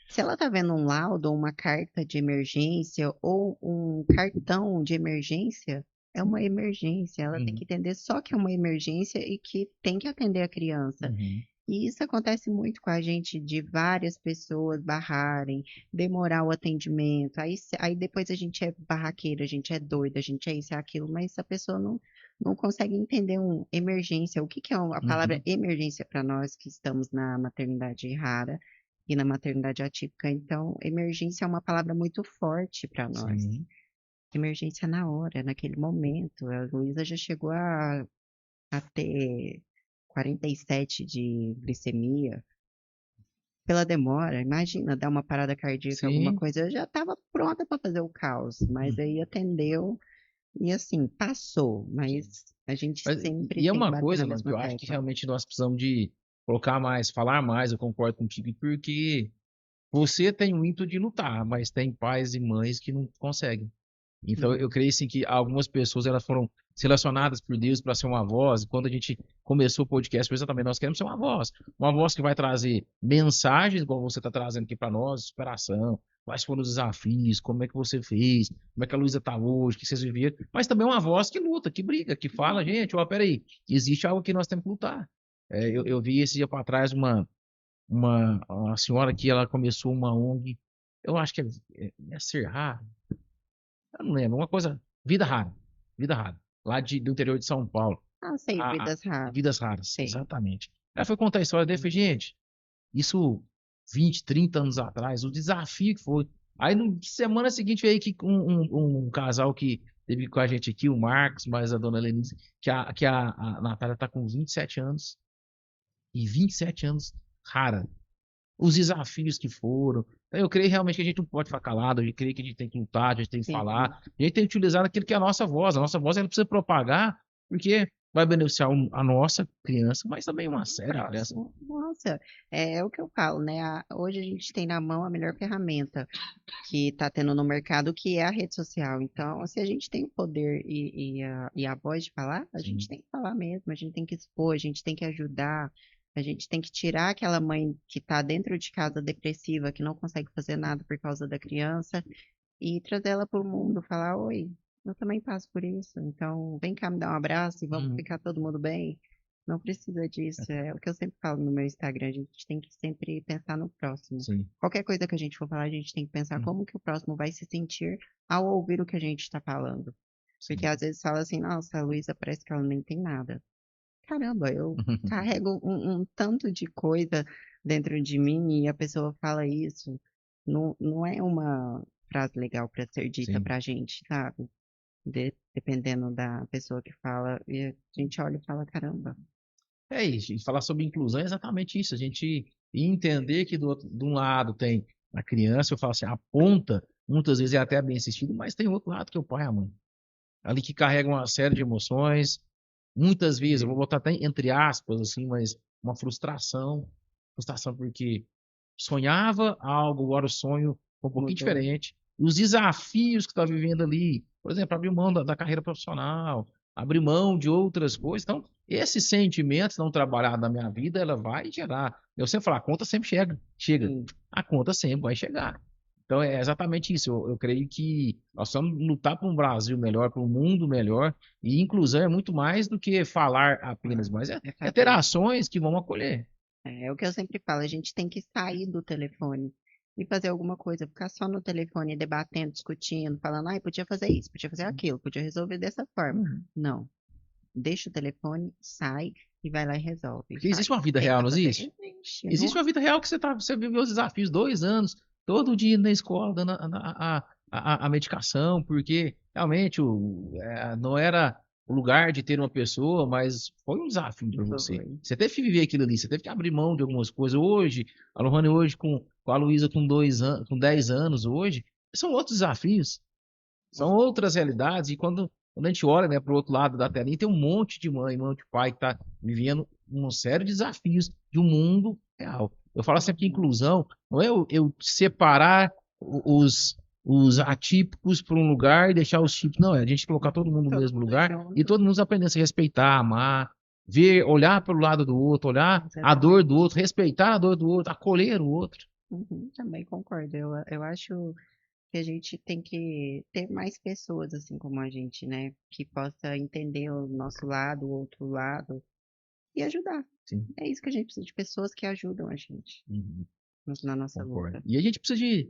se ela tá vendo um laudo, ou uma carta de emergência ou um cartão de emergência, é uma emergência. Ela tem que Uhum. entender só que é uma emergência e que tem que atender a criança. Uhum. E isso acontece muito com a gente, de várias pessoas barrarem, demorar o atendimento. Aí depois a gente é barraqueira, a gente é doida, a gente é isso e aquilo, mas a pessoa não consegue entender emergência. O que que é a palavra Uhum. emergência para nós que estamos na maternidade rara e na maternidade atípica? Então, emergência é uma palavra muito forte para nós. Sim. Emergência na hora, naquele momento. A Luísa já chegou a a ter 47 de glicemia, pela demora, imagina, dar uma parada cardíaca, alguma Sim. coisa, eu já estava pronta para fazer o caos, mas Hum. aí atendeu e assim, passou, Sim. mas a gente Mas, sempre e é tem que uma bater na coisa, mano, que mesma eu acho que tecla. realmente nós precisamos de colocar mais, falar mais, eu concordo contigo, porque você tem o ímpeto de lutar, mas tem pais e mães que não conseguem. Então, eu Uhum. creio assim que algumas pessoas elas foram selecionadas por Deus para ser uma voz. E quando a gente começou o podcast, foi exatamente nós queremos ser uma voz que vai trazer mensagens, igual você está trazendo aqui para nós, superação, quais foram os desafios, como é que você fez, como é que a Luísa está hoje, o que vocês viveram, mas também uma voz que luta, que briga, que fala, gente, ó, peraí, existe algo que nós temos que lutar. Eu vi esse dia para trás uma senhora que ela começou uma ONG, eu acho que é Serra, eu não lembro, uma coisa, Vida Rara, lá do interior de São Paulo. Ah, sei, A vidas raras, Vidas Raras, sei. exatamente. Ela foi contar a história dele, falei, gente, isso 20, 30 anos atrás, o desafio que foi. Aí, no semana seguinte, veio aqui com um casal que teve com a gente aqui, o Marcos, mais a dona Lenise, que a Natália tá com 27 anos, e 27 anos, rara os desafios que foram. Então, eu creio realmente que a gente não pode ficar calado, eu creio que a gente tem que lutar, a gente tem que falar, Sim. a gente tem que utilizar aquilo que é a nossa voz. A nossa voz ela precisa propagar, porque vai beneficiar a nossa criança, mas também uma série de crianças. Próximo. Nossa, é o que eu falo, né? Hoje a gente tem na mão a melhor ferramenta que está tendo no mercado, que é a rede social. Então, se a gente tem o poder e a voz de falar, a gente Sim, tem que falar mesmo, a gente tem que expor, a gente tem que ajudar, a gente tem que tirar aquela mãe que está dentro de casa depressiva, que não consegue fazer nada por causa da criança, e trazer ela para o mundo, falar, oi, eu também passo por isso, então vem cá me dar um abraço e vamos uhum, ficar todo mundo bem. Não precisa disso, é o que eu sempre falo no meu Instagram, a gente tem que sempre pensar no próximo. sim, Qualquer coisa que a gente for falar, a gente tem que pensar uhum, como que o próximo vai se sentir ao ouvir o que a gente está falando. Porque sim. às vezes fala assim, nossa, a Luísa parece que ela nem tem nada. Caramba, eu carrego um tanto de coisa dentro de mim e a pessoa fala isso. Não, não é uma frase legal para ser dita Sim. pra gente, sabe? Dependendo da pessoa que fala, e a gente olha e fala, caramba. É isso, e falar sobre inclusão é exatamente isso, a gente entender que de um lado tem a criança, eu falo assim, a ponta, muitas vezes é até bem assistido, mas tem outro lado que é o pai e a mãe. Ali que carrega uma série de emoções, muitas vezes, eu vou botar até entre aspas, assim, mas uma frustração porque sonhava algo, agora o sonho foi um pouquinho Mudou. diferente. E os desafios que está vivendo ali, por exemplo, abrir mão da carreira profissional, abrir mão de outras coisas. Então, esses sentimentos não trabalhados na minha vida, ela vai gerar. Eu sempre falo, a conta sempre chega. Sim. A conta sempre vai chegar. Então, é exatamente isso. Eu creio que nós vamos lutar por um Brasil melhor, por um mundo melhor, e inclusão é muito mais do que falar apenas, mas É é ter fazer. ações que vão acolher. É o que eu sempre falo, a gente tem que sair do telefone e fazer alguma coisa, ficar só no telefone debatendo, discutindo, falando, ai, podia fazer isso, podia fazer aquilo, podia resolver dessa forma. Uhum. Não. Deixa o telefone, sai e vai lá e resolve. E Porque faz. existe uma vida real, Tenta não fazer. existe? Existe. Não. Existe uma vida real que você viveu os desafios 2 anos, todo dia na escola, dando a medicação, porque realmente não era o lugar de ter uma pessoa, mas foi um desafio para você. Foi. Você teve que viver aquilo ali, você teve que abrir mão de algumas coisas. Hoje, a Lohane hoje com a Luísa com 2 anos, com 10 anos hoje, são outros desafios. São outras realidades, e quando a gente olha, né, para o outro lado da telinha, tem um monte de mãe, um monte de pai que está vivendo um sério de desafios de um mundo real. Eu falo sempre que inclusão não é eu separar os atípicos para um lugar e deixar os típicos. Não, é a gente colocar todo mundo no Todo mesmo mundo lugar e junto. todo mundo aprender a se respeitar, amar, ver, olhar para o lado do outro, olhar a dor do Exatamente. outro, respeitar a dor do outro, acolher o outro. Uhum, também concordo. Eu acho que a gente tem que ter mais pessoas assim como a gente, né? Que possa entender o nosso lado, o outro lado e ajudar. Sim. É isso que a gente precisa de pessoas que ajudam a gente Uhum, na nossa concordo. luta. E a gente precisa de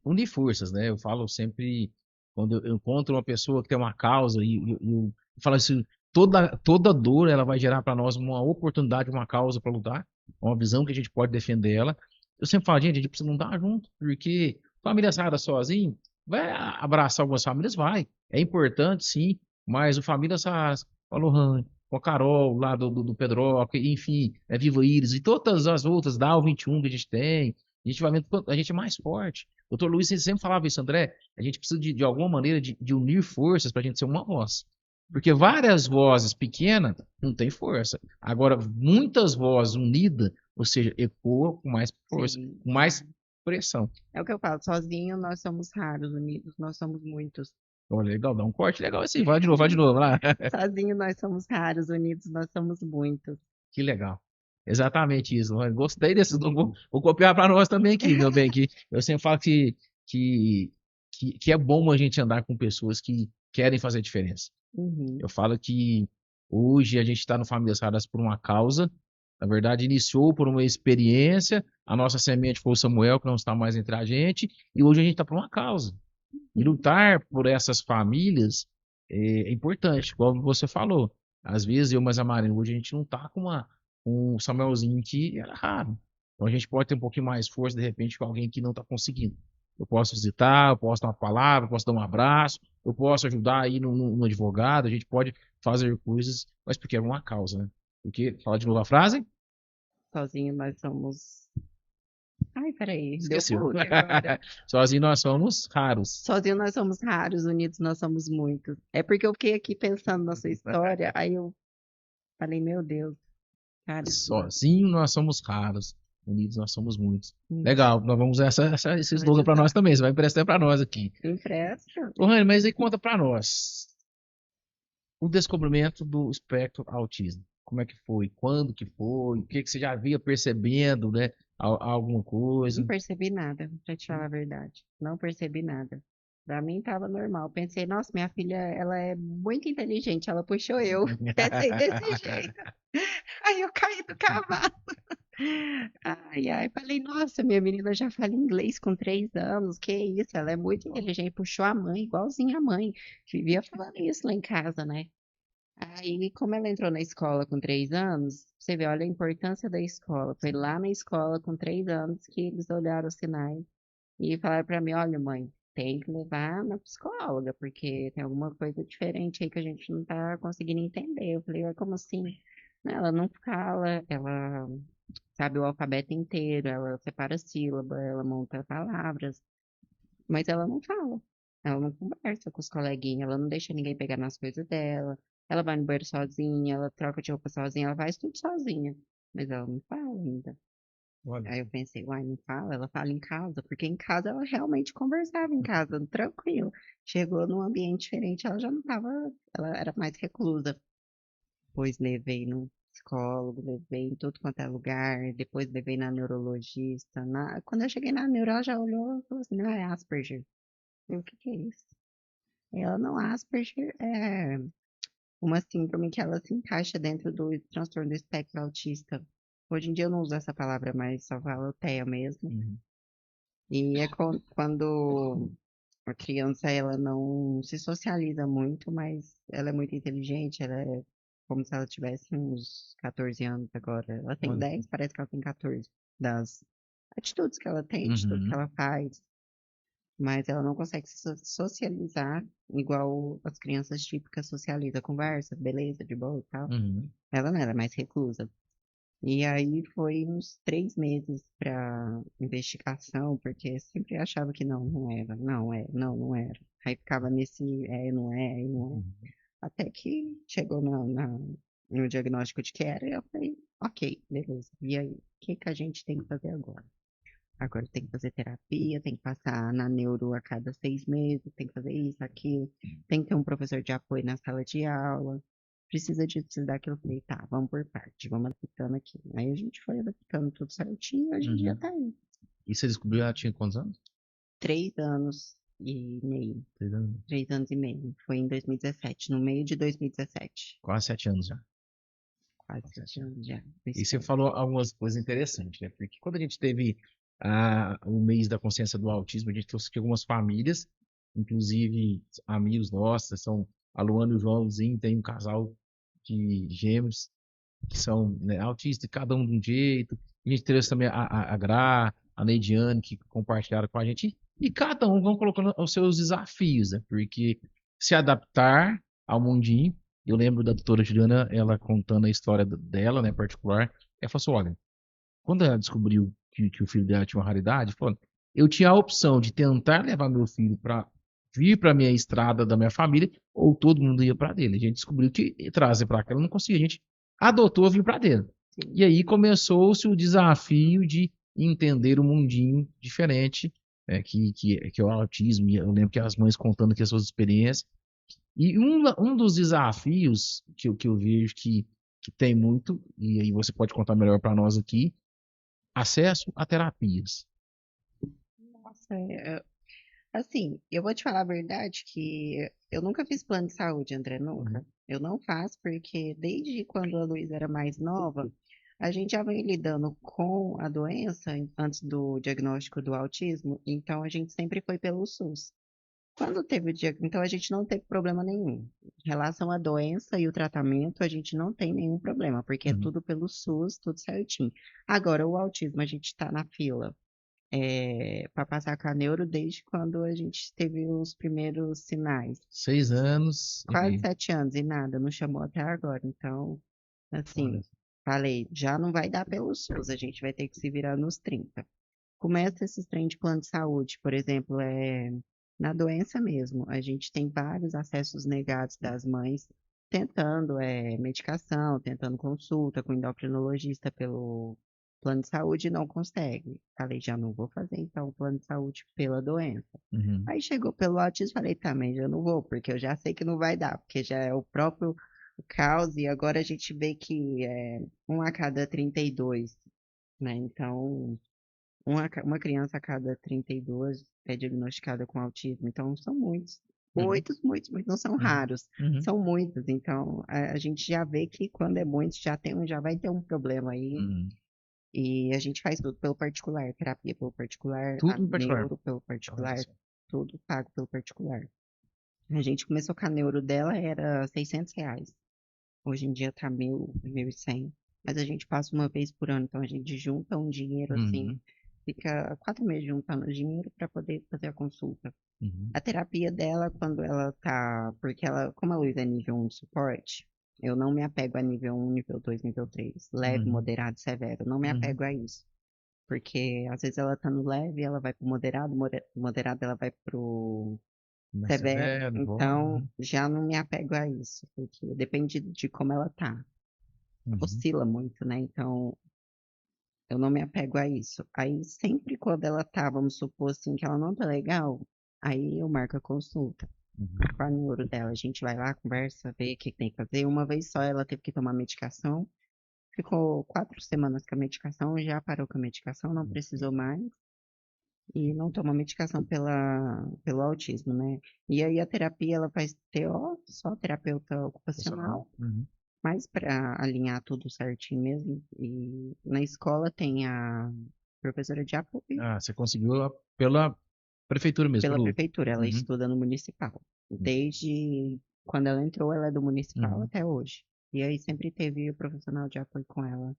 unir forças, né? Eu falo sempre, quando eu encontro uma pessoa que tem uma causa, e eu falo assim, toda dor ela vai gerar para nós uma oportunidade, uma causa para lutar, uma visão que a gente pode defender ela. Eu sempre falo, gente, a gente precisa lutar junto, porque família sarada sozinho, vai abraçar algumas famílias, vai. É importante, sim, mas o família sarada falou, com a Carol lá do Pedroca, enfim, Viva Iris e todas as outras, da U21 que a gente tem, a gente vai vendo quanto a gente é mais forte. O Dr. Luiz sempre falava isso, André, a gente precisa de alguma maneira de unir forças para a gente ser uma voz. Porque várias vozes pequenas não tem força. Agora, muitas vozes unidas, ou seja, ecoa com mais força, Sim. com mais pressão. É o que eu falo, sozinho nós somos raros, unidos nós somos muitos. Olha, legal, dá um corte legal assim. Vai de novo lá. Sozinho nós somos raros, unidos nós somos muitos. Que legal. Exatamente isso. Eu gostei desses. Vou copiar para nós também aqui, meu bem. Que eu sempre falo que, que é bom a gente andar com pessoas que querem fazer diferença. Uhum. Eu falo que hoje a gente está no Famílias Raras por uma causa. Na verdade, iniciou por uma experiência. A nossa semente foi o Samuel, que não está mais entre a gente. E hoje a gente está por uma causa. E lutar por essas famílias é importante, como você falou. Às vezes eu, mais a Marina, hoje a gente não tá com um Samuelzinho que era raro. Então a gente pode ter um pouquinho mais força, de repente, com alguém que não está conseguindo. Eu posso visitar, eu posso dar uma palavra, eu posso dar um abraço, eu posso ajudar aí no advogado, a gente pode fazer coisas, mas porque é uma causa, né? Porque, fala de novo a frase? Sozinho nós somos. Ai, peraí, deu Esqueceu. bug agora. Sozinho nós somos raros. Sozinho nós somos raros, unidos nós somos muitos. É porque eu fiquei aqui pensando na sua história, aí eu falei, meu Deus, cara, Sozinho nós somos raros, unidos nós somos muitos. Hum. Legal, nós vamos usar esse slogan para nós também. Você vai emprestar para nós aqui. Empresta. Ô, Rani, mas aí conta para nós o descobrimento do espectro autismo. Como é que foi? Quando que foi? O que que você já havia percebendo, né? Alguma coisa? Não percebi nada, pra te falar a verdade. Não percebi nada. Pra mim tava normal. Pensei, nossa, minha filha, ela é muito inteligente, ela puxou eu. Pensei desse jeito. Aí eu caí do cavalo. Ai, ai, falei, nossa, minha menina já fala inglês com 3 anos, que isso, ela é muito inteligente, puxou a mãe, igualzinha a mãe. Vivia falando isso lá em casa, né? Aí, como ela entrou na escola com 3 anos, você vê, olha a importância da escola. Foi lá na escola com 3 anos que eles olharam os sinais e falaram pra mim, olha, mãe, tem que levar na psicóloga, porque tem alguma coisa diferente aí que a gente não tá conseguindo entender. Eu falei, "Ué, como assim? Não, ela não fala, ela sabe o alfabeto inteiro, ela separa sílaba, ela monta palavras, mas ela não fala. Ela não conversa com os coleguinhas, ela não deixa ninguém pegar nas coisas dela. Ela vai no banheiro sozinha, ela troca de roupa sozinha, ela faz tudo sozinha. Mas ela não fala ainda. Olha, Aí eu pensei, uai, não fala? Ela fala em casa, porque em casa ela realmente conversava em casa, tranquilo. Chegou num ambiente diferente, ela já não tava, ela era mais reclusa. Depois levei no psicólogo, levei em tudo quanto é lugar, depois levei na neurologista. Quando eu cheguei na neuro, ela já olhou e falou assim, não, é Asperger. Eu, o que que é isso? Ela não, Asperger é uma síndrome que ela se encaixa dentro do transtorno do espectro autista. Hoje em dia eu não uso essa palavra mais, só falo TEA mesmo. uhum. E é quando a criança ela não se socializa muito, mas ela é muito inteligente, ela é como se ela tivesse uns 14 anos agora. Ela tem Olha. 10, parece que ela tem 14. Das atitudes que ela tem, atitudes que Uhum. ela faz. Mas ela não consegue se socializar igual as crianças típicas socializam, conversa, beleza, de boa e tal. Uhum. Ela não, ela é mais reclusa. E aí foi uns 3 meses para investigação, porque sempre achava que não, não era, não é, não, não era. Aí ficava nesse não é, não é. Uhum. Até que chegou no diagnóstico de que era, e eu falei, ok, beleza. E aí, o que que a gente tem que fazer agora? Agora tem que fazer terapia, tem que passar na neuro a cada 6 meses, tem que fazer isso, aquilo, tem que ter um professor de apoio na sala de aula, precisa disso, precisa daquilo. Eu falei, tá, vamos por parte, vamos adaptando aqui. Aí a gente foi adaptando tudo certinho, hoje em dia Uhum. tá aí. E você descobriu ela tinha quantos anos? 3 anos e meio, 3 anos. 3 anos e meio. Foi em 2017, no meio de 2017. Quase 7 anos já. Quase 7 anos já. E você falou algumas coisas interessantes, né? Porque quando a gente teve o mês da consciência do autismo, a gente trouxe aqui algumas famílias, inclusive amigos nossos, são a Luana e o Joãozinho, tem um casal de gêmeos que são, né, autistas, cada um de um jeito. A gente trouxe também a Gra, a Neidiane, que compartilharam com a gente. E cada um vão colocando os seus desafios, né? Porque se adaptar ao mundinho eu lembro da doutora Juliana, ela contando a história dela, né, particular. Ela falou assim, olha, quando ela descobriu que o filho dela tinha uma raridade, falou, eu tinha a opção de tentar levar meu filho para vir para minha estrada da minha família, ou todo mundo ia para dele. A gente descobriu que trazer para cá ela não conseguia. A gente adotou vir para dele. E aí começou-se o desafio de entender o mundinho diferente, que é o autismo. E eu lembro que as mães contando aqui as suas experiências. E um dos desafios que eu vejo que tem muito, e aí você pode contar melhor para nós aqui, acesso a terapias. Nossa, assim, eu vou te falar a verdade que eu nunca fiz plano de saúde, André, nunca. Eu não faço porque desde quando a Luísa era mais nova, a gente já vem lidando com a doença antes do diagnóstico do autismo, então a gente sempre foi pelo SUS. Quando teve o diagnóstico, então a gente não teve problema nenhum. Em relação à doença e o tratamento, a gente não tem nenhum problema, porque é Uhum. tudo pelo SUS, tudo certinho. Agora, o autismo, a gente está na fila para passar com a neuro desde quando a gente teve os primeiros sinais. 6 anos e Quase meio. 7 anos e nada, não chamou até agora. Então, Olha. assim, falei, já não vai dar pelo SUS, a gente vai ter que se virar nos 30. Começa esses trem de plano de saúde, por exemplo, na doença mesmo. A gente tem vários acessos negados das mães tentando medicação, tentando consulta com endocrinologista pelo plano de saúde e não consegue. Falei, já não vou fazer então o plano de saúde pela doença. Uhum. Aí chegou pelo autismo, falei, também já não vou, porque eu já sei que não vai dar, porque já é o próprio caos e agora a gente vê que é 1 a cada 32, né? Então, uma criança a cada 32 é diagnosticada com autismo, então são muitos. Uhum. Muitos, muitos, muitos, não são Uhum. raros, Uhum. são muitos. Então, a gente já vê que quando é muitos, já vai ter um problema aí. Uhum. E a gente faz tudo pelo particular, terapia pelo particular, a Tudo em particular. neuro pelo Olha particular, só. tudo pago pelo particular. A gente começou com a neuro dela, era R$ 600. Hoje em dia tá 1.100. Mas a gente passa uma vez por ano, então a gente junta um dinheiro assim, Uhum. fica 4 meses juntando dinheiro para poder fazer a consulta. Uhum. A terapia dela, quando ela tá. Porque ela, como a Luísa é nível 1 de suporte, eu não me apego a nível 1, nível 2, nível 3. Leve, Uhum. moderado, severo. Não me Uhum. apego a isso. Porque às vezes ela tá no leve, ela vai pro moderado, moderado ela vai pro Mais severo. severo, bom. Então, Uhum. já não me apego a isso. Porque depende de como ela tá. Uhum. Oscila muito, né? Então, eu não me apego a isso. Aí, sempre quando ela tá, vamos supor assim, que ela não tá legal, aí eu marco a consulta Uhum. com a neuro dela. A gente vai lá, conversa, vê o que tem que fazer. Uma vez só ela teve que tomar medicação. Ficou 4 semanas com a medicação, já parou com a medicação, não precisou mais. E não toma medicação pelo autismo, né? E aí a terapia, ela faz TO, só terapeuta Profissional. ocupacional, Uhum. mas para alinhar tudo certinho mesmo. E na escola tem a professora de apoio Ah, você conseguiu pela prefeitura mesmo, pela pelo. prefeitura, ela Uhum. estuda no municipal. Desde quando ela entrou, ela é do municipal Uhum. até hoje. E aí sempre teve o profissional de apoio com ela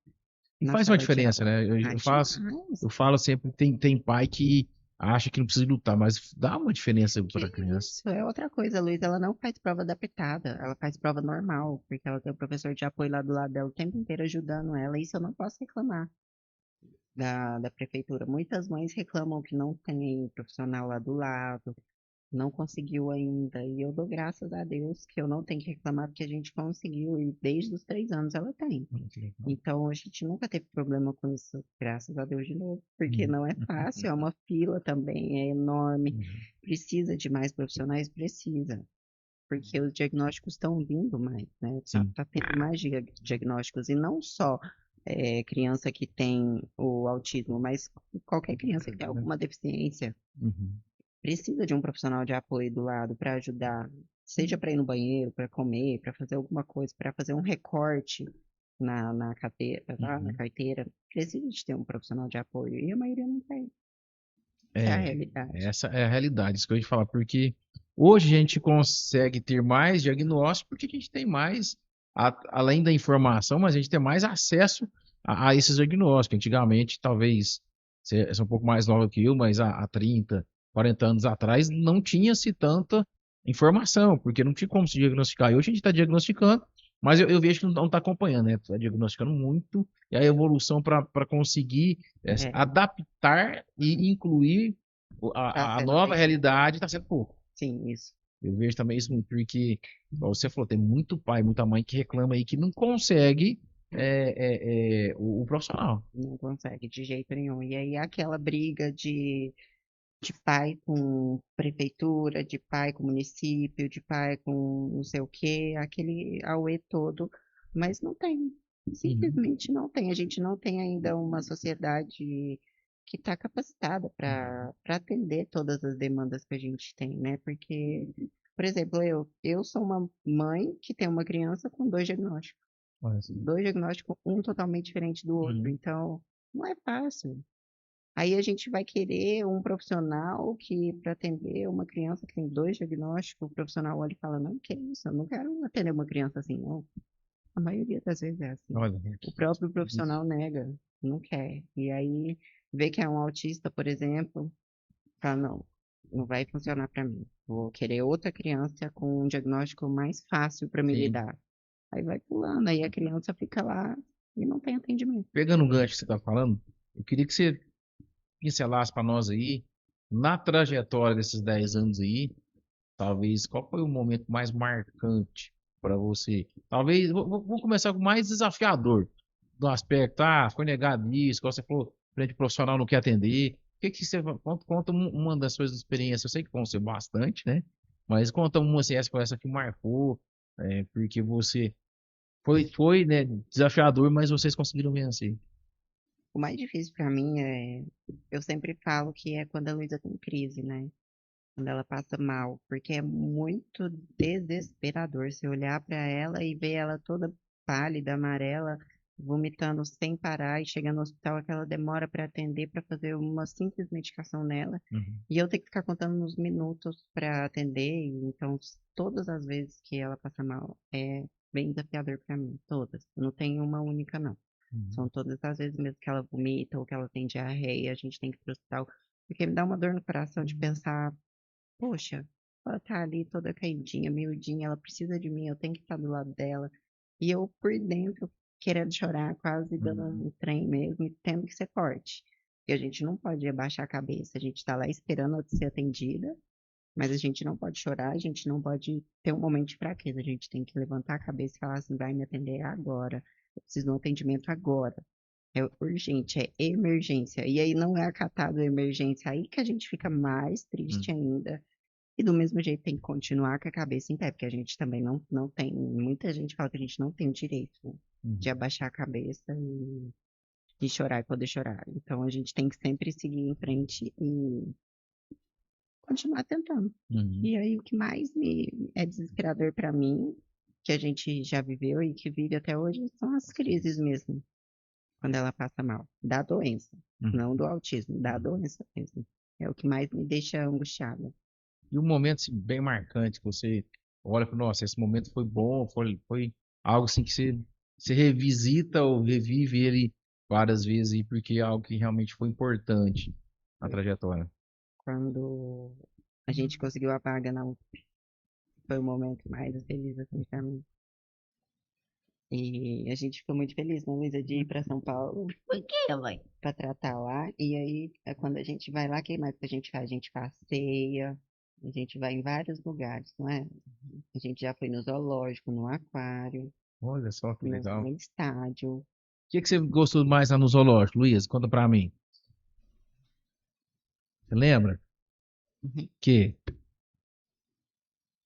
E na faz uma sala de diferença, aula. né? Eu, Ah, eu faço, demais! eu falo sempre, tem pai que acha que não precisa lutar, mas dá uma diferença Que para a criança. isso? É outra coisa, Luiz. Ela não faz prova adaptada, ela faz prova normal, porque ela tem o professor de apoio lá do lado dela o tempo inteiro ajudando ela. Isso eu não posso reclamar da prefeitura. Muitas mães reclamam que não tem profissional lá do lado, não conseguiu ainda. E eu dou graças a Deus que eu não tenho que reclamar, porque a gente conseguiu, e desde os 3 anos ela tem. Então a gente nunca teve problema com isso, graças a Deus de novo, porque Uhum. não é fácil, é uma fila também, é enorme. Uhum. Precisa de mais profissionais? Precisa, porque os diagnósticos estão vindo mais, né? Sim. Tá tendo mais diagnósticos, e não só criança que tem o autismo, mas qualquer criança que tem alguma deficiência Uhum. precisa de um profissional de apoio do lado para ajudar, seja para ir no banheiro, para comer, para fazer alguma coisa, para fazer um recorte na carteira, lá na Uhum. carteira, precisa de ter um profissional de apoio, e a maioria não tem. Essa é a É, realidade. essa é a realidade, isso que eu ia te falar, porque hoje a gente consegue ter mais diagnóstico porque a gente tem mais, além da informação, mas a gente tem mais acesso a esses diagnósticos. Antigamente, talvez, você é um pouco mais nova que eu, mas há 30, 40 anos atrás, não tinha-se tanta informação, porque não tinha como se diagnosticar. E hoje a gente está diagnosticando, mas eu vejo que não está acompanhando, né? Está diagnosticando muito, e a evolução para conseguir É, adaptar e incluir tá a sendo nova bem. realidade está sendo pouco. Sim, isso. Eu vejo também isso muito, porque, igual você falou, tem muito pai, muita mãe que reclama aí que não consegue o profissional. Não consegue de jeito nenhum. E aí aquela briga de pai com prefeitura, de pai com município, de pai com não sei o quê, aquele auê todo, mas não tem. Uhum. Simplesmente não tem. A gente não tem ainda uma sociedade que está capacitada para atender todas as demandas que a gente tem, né? Porque, por exemplo, eu sou uma mãe que tem uma criança com Olha assim. dois diagnósticos, um totalmente diferente do outro. Uhum. Então, não é fácil. Aí a gente vai querer um profissional que, para atender uma criança que tem dois diagnósticos, o profissional olha e fala, não, que isso, eu não quero atender uma criança assim, não. A maioria das vezes é assim. Olha, O próprio profissional nega, não quer. E aí vê que é um autista, por exemplo, fala, não, não vai funcionar para mim. Vou querer outra criança com um diagnóstico mais fácil para me sim. lidar. Aí vai pulando, aí a criança fica lá e não tem atendimento. Pegando o gancho que você está falando, eu queria que você pincelasse para nós aí, na trajetória desses 10 anos aí, talvez, qual foi o momento mais marcante para você? Talvez, vou começar com o mais desafiador, do aspecto, foi negado isso, igual você falou, frente profissional não quer atender. O que que você conta uma das suas experiências? Eu sei que vão ser bastante, né? Mas conta uma assim, essa que marcou, porque você foi, né, desafiador, mas vocês conseguiram vencer. O mais difícil para mim eu sempre falo que é quando a Luísa tem crise, né? Quando ela passa mal, porque é muito desesperador você olhar para ela e ver ela toda pálida, amarela, vomitando sem parar e chegar no hospital aquela demora para atender para fazer uma simples medicação nela Uhum. e eu tenho que ficar contando nos minutos para atender, e então todas as vezes que ela passa mal é bem desafiador para mim, todas. Não tem uma única não. Uhum. São todas as vezes mesmo que ela vomita ou que ela tem diarreia, a gente tem que ir pro hospital. Porque me dá uma dor no coração de pensar, poxa, ela tá ali toda caidinha, miudinha, ela precisa de mim, eu tenho que estar do lado dela. E eu por dentro querendo chorar, quase dando Uhum. um trem mesmo e tendo que ser forte. Porque a gente não pode abaixar a cabeça, a gente tá lá esperando ela ser atendida, mas a gente não pode chorar, a gente não pode ter um momento de fraqueza, a gente tem que levantar a cabeça e falar assim, vai me atender agora, eu preciso de um atendimento agora. É urgente, é emergência. E aí não é acatado a emergência, aí que a gente fica mais triste Uhum. ainda. E do mesmo jeito tem que continuar com a cabeça em pé, porque a gente também não tem, muita gente fala que a gente não tem o direito de Uhum. abaixar a cabeça e chorar e poder chorar. Então a gente tem que sempre seguir em frente e continuar tentando. Uhum. E aí o que mais me é desesperador para mim, que a gente já viveu e que vive até hoje, são as crises mesmo, quando ela passa mal, da doença, Uhum. não do autismo, da doença mesmo. É o que mais me deixa angustiada. E um momento assim, bem marcante que você olha para, nossa, esse momento foi bom, foi algo assim que você revisita ou revive ele várias vezes aí, porque é algo que realmente foi importante na trajetória. Quando a gente conseguiu a vaga na USP, foi o momento mais feliz assim pra mim. E a gente ficou muito feliz, né, Luísa, de ir para São Paulo Por quê, mãe? para tratar lá. E aí, quando a gente vai lá, o que mais que a gente faz? A gente passeia, a gente vai em vários lugares, não é? A gente já foi no zoológico, no aquário, Olha só que no legal. estádio. O que que você gostou mais lá no zoológico, Luiz? Conta pra mim. Você lembra? Uhum. Que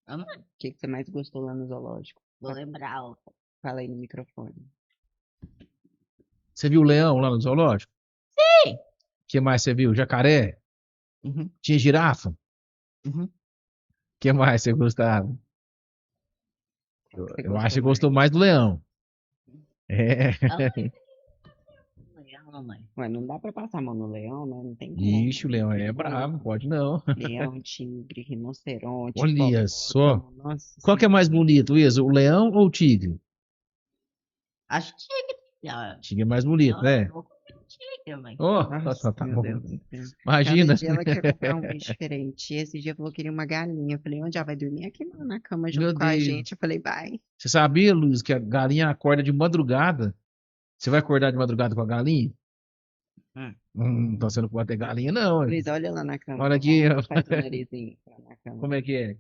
Vamos, O que que você mais gostou lá no zoológico? vou lembrar. Ó. Fala aí no microfone. você viu o leão lá no zoológico? Sim. O que mais você viu? Jacaré? Uhum, Tinha girafa? O uhum. que mais você gostava? Qual que você Eu acho que gostou você mais? gostou mais do leão. É. Amanhã, mamãe. Ué, não dá pra passar a mão no leão, né? Não tem Ixi, como. o leão é bravo, pode não. Leão, tigre, rinoceronte, Olha só. hipopótamo, nossa Qual que é senhora. mais bonito, Luiz? O leão ou o tigre? Acho que tinha que. Tigre é mais bonito, Não, né? não vou comer tigre, mãe. Oh, Nossa, tá meu bom. Deus do céu. Imagina. Cada dia ela quer comprar um bicho diferente. Esse dia falou que queria uma galinha. Eu falei, onde ela vai dormir? Aqui na cama junto Meu com a Deus. gente. Eu falei, vai. Você sabia, Luiz, que a galinha acorda de madrugada? Você vai acordar de madrugada com a galinha? Então você não pode ter galinha, não. Luiz, olha lá na cama. Olha aqui, ó. Faz o narizinho lá na cama. Como é que é?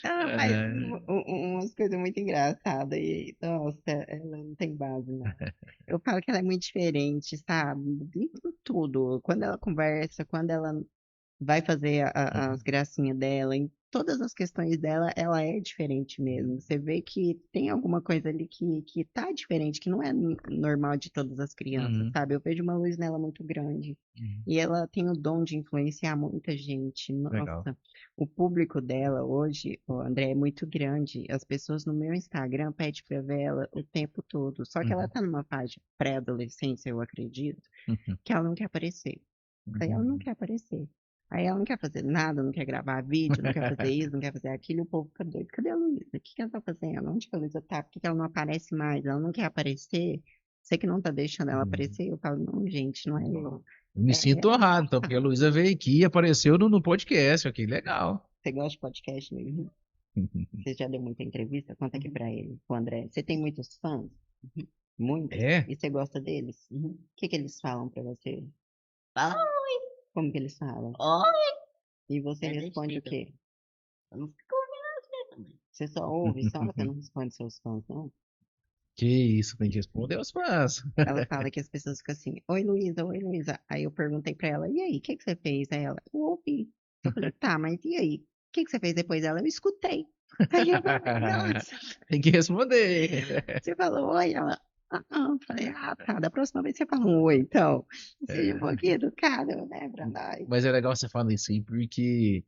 Ela faz É, umas coisas muito engraçadas e, nossa, ela não tem base, não. Eu falo que ela é muito diferente, sabe? Em tudo. Quando ela conversa, quando ela vai fazer as gracinhas dela, em todas as questões dela, ela é diferente mesmo. Você vê que tem alguma coisa ali que tá diferente, que não é normal de todas as crianças, Uhum. sabe? Eu vejo uma luz nela muito grande. Uhum. E ela tem o dom de influenciar muita gente. Legal. Nossa, o público dela hoje, o André, é muito grande. As pessoas no meu Instagram pedem pra ver ela o tempo todo. Só que ela Uhum. tá numa fase de pré-adolescência, eu acredito, Uhum. que ela não quer aparecer. Aí ela não Uhum. quer aparecer. Aí ela não quer fazer nada, não quer gravar vídeo, não quer fazer isso, não quer fazer aquilo, e o povo fica doido. Cadê a Luísa? O que ela tá fazendo? Onde que a Luísa tá? Por que ela não aparece mais? Ela não quer aparecer? Você que não tá deixando ela Uhum. aparecer? Eu falo, não, gente, não é eu. Eu me É sinto ela. honrado, então, porque a Luísa veio aqui e apareceu no podcast. Ok, legal. Você gosta de podcast mesmo? Você já deu muita entrevista? Conta aqui pra ele, pro André. Você tem muitos fãs? Muitos? É? E você gosta deles? O que que eles falam pra você? Fala, Como que eles falam? oi. E você É responde o divertido. quê? Eu não fico ouvindo você também. Você só ouve, só você não responde seus fãs, não? Que isso, tem que responder aos fãs. Ela fala que as pessoas ficam assim, oi Luísa, oi Luísa. Aí eu perguntei pra ela, e aí, o que que você fez? Aí ela, eu ouvi. Eu falei, tá, mas e aí? O que que você fez depois dela? Eu escutei. Aí eu falei, nossa, Tem que responder. você falou oi? Ela, Eu falei, tá, da próxima vez você fala um oi, então. Seja um É, pouquinho educado, né, pra nós. mas é legal você falar isso aí, porque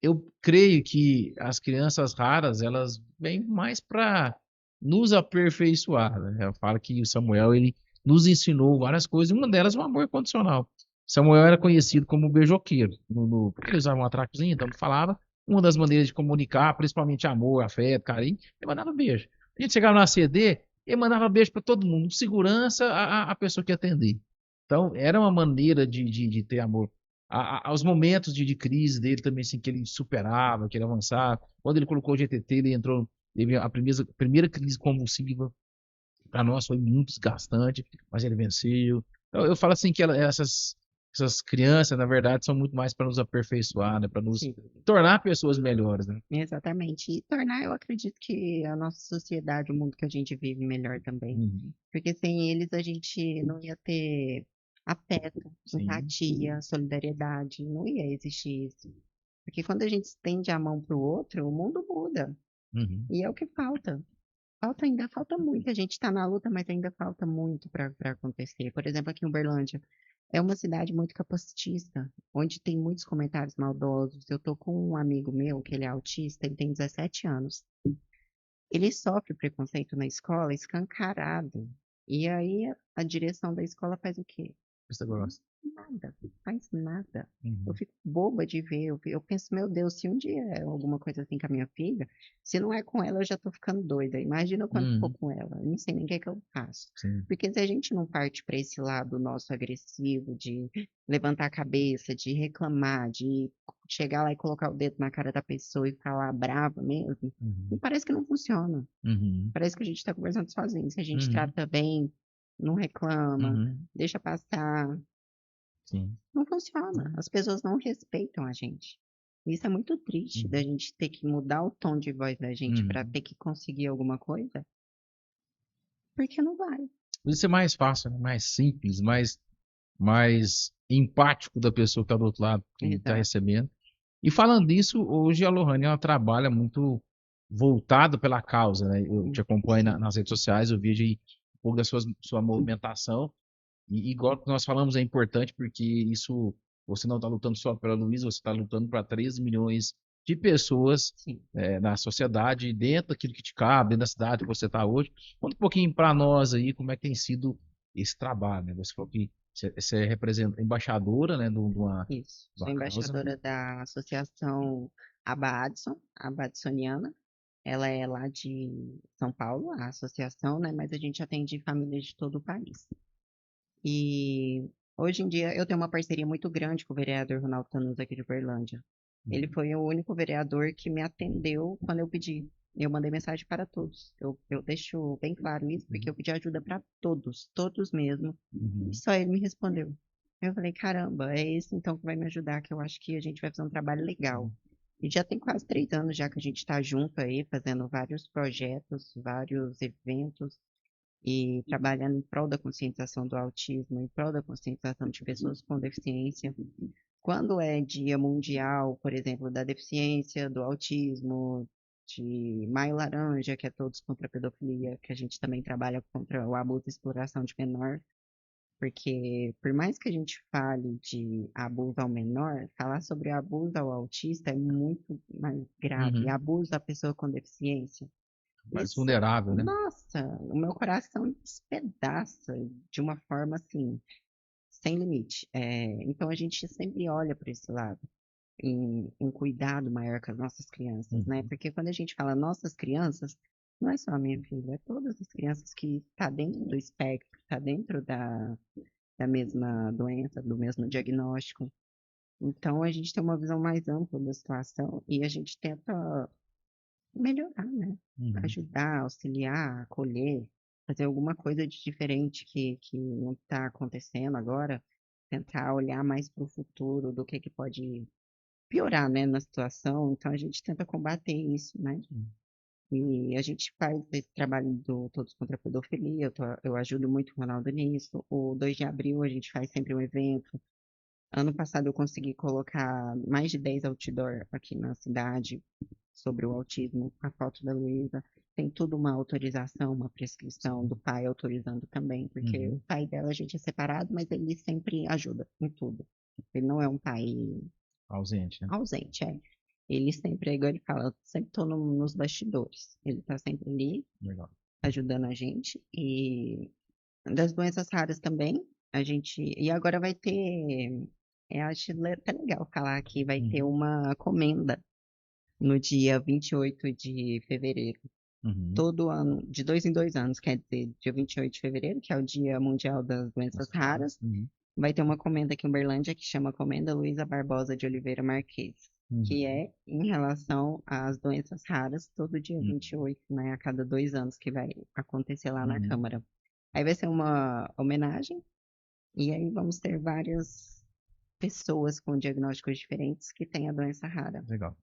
eu creio que as crianças raras, elas vêm mais para nos aperfeiçoar, né? Eu falo que o Samuel, ele nos ensinou várias coisas, e uma delas é o amor incondicional. Samuel era conhecido como beijoqueiro, porque ele usava um atracozinho, então ele falava, uma das maneiras de comunicar, principalmente amor, afeto, carinho, ele mandava beijo. A gente chegava na CD, ele mandava beijo para todo mundo, segurança a pessoa que ia atender. Então, era uma maneira de ter amor aos momentos de crise dele também, assim, que ele superava, que ele avançava. Quando ele colocou o GTT, ele entrou, teve a primeira crise convulsiva, para nós foi muito desgastante, mas ele venceu. Então, eu falo assim que essas crianças, na verdade, são muito mais para nos aperfeiçoar, né, para nos Sim, tornar pessoas melhores, né? exatamente. E tornar, eu acredito que a nossa sociedade, o mundo que a gente vive, melhor também. Uhum. Porque sem eles a gente não ia ter afeto, Sim. empatia, solidariedade, não ia existir isso. Porque quando a gente estende a mão para o outro, o mundo muda. Uhum. E é o que falta. Ainda falta muito. A gente está na luta, mas ainda falta muito para acontecer. Por exemplo, aqui em Uberlândia, é uma cidade muito capacitista, onde tem muitos comentários maldosos. Eu tô com um amigo meu, que ele é autista, ele tem 17 anos. Ele sofre preconceito na escola escancarado. E aí a direção da escola faz o quê? Você gosta? Nada, faz nada. Eu Uhum. fico boba de ver. Eu penso, meu Deus, se um dia é alguma coisa assim com a minha filha, se não é com ela, eu já tô ficando doida. Imagina quando for Uhum. com ela. Eu não sei nem o que é que eu faço. Sim. Porque se a gente não parte para esse lado nosso agressivo, de levantar a cabeça, de reclamar, de chegar lá e colocar o dedo na cara da pessoa e falar brava mesmo, Uhum. parece que não funciona. Uhum. Parece que a gente está conversando sozinho. Se a gente Uhum. trata bem, não reclama, Uhum. deixa passar, Sim. não funciona. As pessoas não respeitam a gente. Isso é muito triste, da Uhum. gente ter que mudar o tom de voz da gente para Uhum. ter que conseguir alguma coisa, porque não vai. Isso é mais fácil, né? Mais simples, mais empático da pessoa que está do outro lado, que está Exato. recebendo. E falando nisso, hoje a Lohane ela trabalha muito voltada pela causa, né? Eu te acompanho nas redes sociais, eu vejo aí um pouco da sua movimentação. E igual que nós falamos, é importante porque isso, você não está lutando só pela Luísa, você está lutando para 13 milhões de pessoas Sim. na sociedade, dentro daquilo que te cabe, dentro da cidade que você está hoje. Conta um pouquinho para nós aí como é que tem sido esse trabalho, né? Você falou que você representa embaixadora, né, Isso. de Sou uma causa. embaixadora da Associação Abaddson, Abadsoniana, Ela é lá de São Paulo, a associação, né? Mas a gente atende famílias de todo o país. E hoje em dia eu tenho uma parceria muito grande com o vereador Ronaldo Tanuso aqui de Uberlândia. Ele foi o único vereador que me atendeu quando eu pedi. Eu mandei mensagem para todos. Eu deixo bem claro isso, porque eu pedi ajuda para todos, todos mesmo. E só ele me respondeu. Eu falei, caramba, é esse então que vai me ajudar, que eu acho que a gente vai fazer um trabalho legal. E já tem quase 3 anos já que a gente está junto aí, fazendo vários projetos, vários eventos e trabalhando em prol da conscientização do autismo, em prol da conscientização de pessoas com deficiência. Quando é Dia Mundial, por exemplo, da deficiência, do autismo, de Maio Laranja, que é todos contra a pedofilia, que a gente também trabalha contra o abuso e exploração de menor, porque por mais que a gente fale de abuso ao menor, falar sobre abuso ao autista é muito mais grave. Uhum. Abuso à pessoa com deficiência. Mais Isso, vulnerável, né? nossa, o meu coração despedaça de uma forma assim, sem limite. Então a gente sempre olha para esse lado, em um cuidado maior com as nossas crianças, né? Uhum. Porque quando a gente fala nossas crianças, não é só a minha filha, é todas as crianças que estão dentro do espectro, está dentro da mesma doença, do mesmo diagnóstico. Então a gente tem uma visão mais ampla da situação e a gente tenta melhorar, né? Uhum. Ajudar, auxiliar, acolher, fazer alguma coisa de diferente que não está acontecendo agora, tentar olhar mais para o futuro do que pode piorar, né, na situação. Então a gente tenta combater isso, né? E a gente faz esse trabalho do Todos contra a Pedofilia, eu ajudo muito o Ronaldo nisso. O 2 de abril a gente faz sempre um evento. Ano passado eu consegui colocar mais de 10 outdoor aqui na cidade sobre o autismo, a foto da Luísa. Tem tudo uma autorização, uma prescrição do pai autorizando também, porque o pai dela a gente é separado, mas ele sempre ajuda em tudo. Ele não é um pai Ausente, né? ausente, é. Ele sempre, é igual ele fala, eu sempre estou nos bastidores. Ele está sempre ali, Legal. ajudando a gente. E das doenças raras também, a gente. E agora vai ter. Acho até legal falar que vai ter uma comenda no dia 28 de fevereiro. Uhum. Todo ano, de 2 em 2 anos, quer dizer, dia 28 de fevereiro, que é o Dia Mundial das Doenças Raras, Uhum. vai ter uma comenda aqui em Uberlândia que chama Comenda Luísa Barbosa de Oliveira Marques, que é em relação às doenças raras, todo dia 28, né, a cada 2 anos que vai acontecer lá na Câmara. Aí vai ser uma homenagem, e aí vamos ter várias pessoas com diagnósticos diferentes que têm a doença rara. Legal.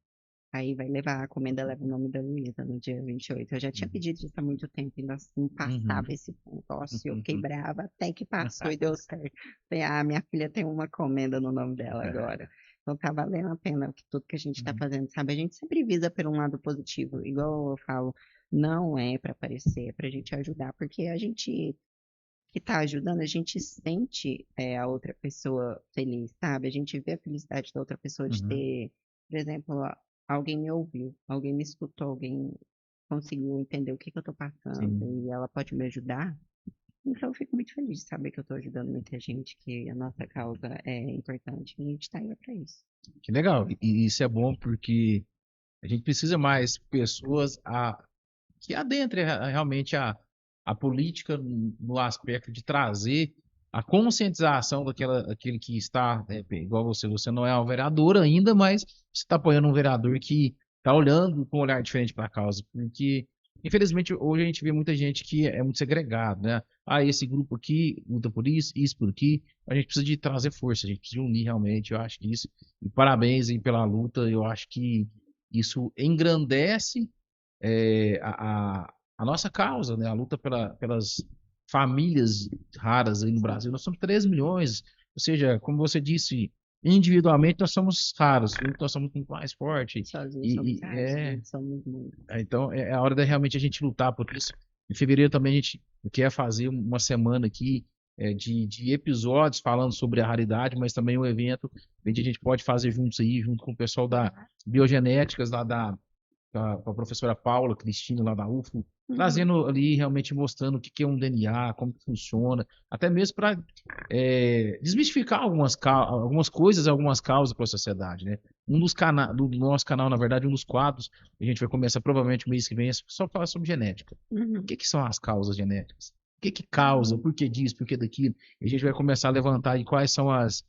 Aí vai levar, a comenda leva o nome da Luísa no dia 28. Eu já tinha pedido isso há muito tempo, ainda não passava esse negócio, eu fiquei brava, até que passou e deu certo. Falei, minha filha tem uma comenda no nome dela agora. Então tá valendo a pena tudo que a gente tá fazendo, sabe? A gente sempre visa por um lado positivo, igual eu falo, não é para aparecer, é pra gente ajudar, porque a gente que tá ajudando, a gente sente a outra pessoa feliz, sabe? A gente vê a felicidade da outra pessoa de ter, por exemplo, alguém me ouviu, alguém me escutou, alguém conseguiu entender o que eu tô passando Sim. e ela pode me ajudar. Então eu fico muito feliz de saber que eu tô ajudando muita gente, que a nossa causa é importante e a gente tá aí pra isso. Que legal. E isso é bom porque a gente precisa mais pessoas que adentrem realmente a política no aspecto de trazer a conscientização daquele que está, igual você não é um vereador ainda, mas você está apoiando um vereador que está olhando com um olhar diferente para a causa, porque infelizmente hoje a gente vê muita gente que é muito segregado, né? Esse grupo aqui luta por isso por aqui. A gente precisa de trazer força, a gente precisa de unir realmente, eu acho que isso. E parabéns aí pela luta, eu acho que isso engrandece a nossa causa, né? A luta pelas famílias raras aí no Brasil. Nós somos 3 milhões, ou seja, como você disse, individualmente nós somos raros, juntos nós somos muito mais fortes. Sozinhos somos raros, juntos somos muitos. Então é a hora de realmente a gente lutar por isso. Em fevereiro também a gente quer fazer uma semana aqui de episódios falando sobre a raridade, mas também um evento que a gente pode fazer juntos aí, junto com o pessoal da Biogenéticas, lá com a professora Paula Cristina, lá da UFO, trazendo ali, realmente mostrando o que que é um DNA, como que funciona, até mesmo para desmistificar algumas coisas, algumas causas para a sociedade, né? Do nosso canal, na verdade, um dos quadros, a gente vai começar provavelmente o mês que vem, é só falar sobre genética. O que que são as causas genéticas? O que que causa? Por que disso? Por que daquilo? E a gente vai começar a levantar aí quais são as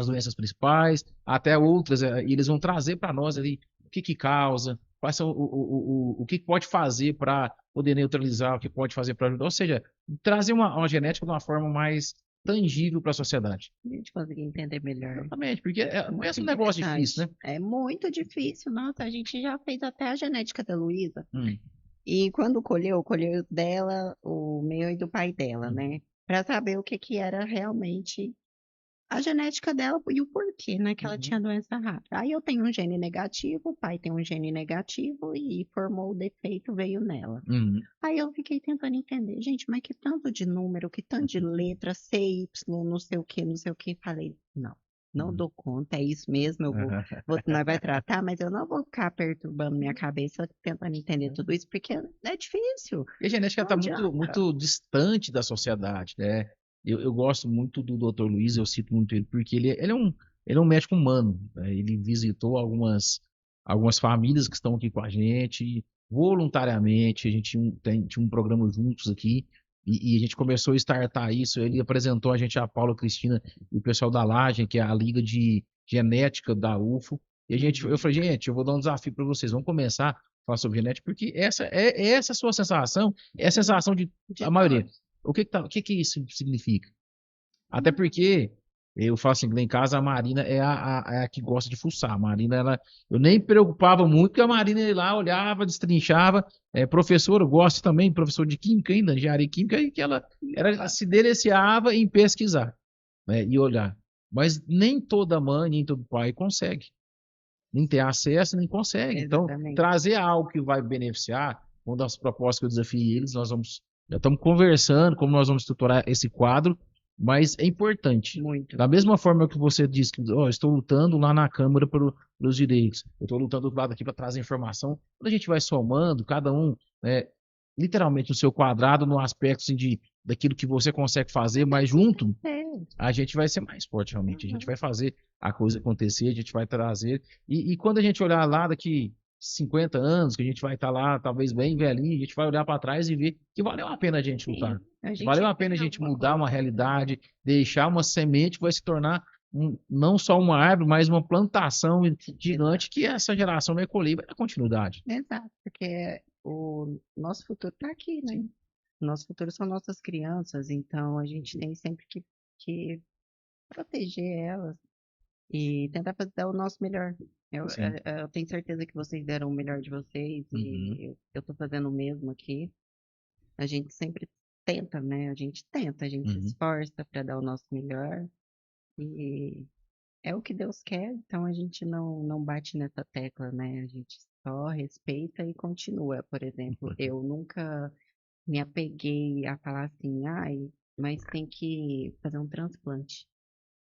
doenças principais, até outras, e eles vão trazer para nós ali o que que causa, quais são o que pode fazer para poder neutralizar, o que pode fazer para ajudar, ou seja, trazer uma genética de uma forma mais tangível para a sociedade. A gente conseguir entender melhor. Exatamente, porque não é Muito um negócio interessante. difícil, né? É muito difícil. Nossa, a gente já fez até a genética da Luísa. Hum, E quando colheu dela, o meu e do pai dela, né? Pra saber o que que era realmente a genética dela e o porquê, né, que ela Uhum. tinha doença rara. Aí eu tenho um gene negativo, o pai tem um gene negativo e formou o defeito, veio nela. uhum. Aí eu fiquei tentando entender, gente, mas que tanto de número, que tanto de letra, CY, não sei o que, não sei o que. Falei, não dou conta, é isso mesmo, nós vai tratar, mas eu não vou ficar perturbando minha cabeça tentando entender tudo isso, porque é difícil. E a genética Não está adianta. muito distante da sociedade, né? Eu gosto muito do Dr. Luiz, eu cito muito ele, porque ele é um médico humano, né? Ele visitou algumas famílias que estão aqui com a gente, voluntariamente, a gente tinha um programa juntos aqui, e a gente começou a startar isso, ele apresentou a gente a Paula Cristina e o pessoal da Laje, que é a Liga de Genética da UFO, e eu falei, gente, eu vou dar um desafio para vocês, vamos começar a falar sobre genética, porque essa é a sua sensação, é a sensação de a maioria. O que que isso significa? Até porque eu falo assim, lá em casa a Marina é a que gosta de fuçar. A Marina, eu nem me preocupava muito, porque a Marina ia lá, olhava, destrinchava. Professor, eu gosto também, professor de química ainda, engenharia química, e que ela se deliciava em pesquisar, né, e olhar. Mas nem toda mãe, nem todo pai consegue. Nem ter acesso, nem consegue. Então, Exatamente. trazer algo que vai beneficiar, uma das propostas que eu desafiei eles, já estamos conversando como nós vamos estruturar esse quadro, mas é importante. Muito. Da mesma forma que você disse que estou lutando lá na Câmara pelos direitos, eu estou lutando do lado aqui para trazer informação, quando a gente vai somando, cada um, né, literalmente no seu quadrado, no aspecto assim, daquilo que você consegue fazer, mas junto, É. a gente vai ser mais forte realmente. A gente vai fazer a coisa acontecer, a gente vai trazer. E quando a gente olhar lá daqui 50 anos, que a gente vai estar lá, talvez bem velhinho, a gente vai olhar para trás e ver que valeu a pena a gente lutar. A gente Valeu a pena a fez gente alguma mudar uma coisa. realidade, deixar uma semente que vai se tornar não só uma árvore, mas uma plantação gigante que essa geração vai colher e vai dar continuidade. Exato, porque o nosso futuro está aqui, né? O nosso futuro são nossas crianças, então a gente tem sempre que proteger elas e tentar dar o nosso melhor. Sim. Eu tenho certeza que vocês deram o melhor de vocês Uhum. e eu estou fazendo o mesmo aqui. A gente sempre tenta, né? A gente se Uhum. esforça para dar o nosso melhor e é o que Deus quer, então a gente não bate nessa tecla, né? A gente só respeita e continua. Por exemplo, eu nunca me apeguei a falar assim, ai, mas tem que fazer um transplante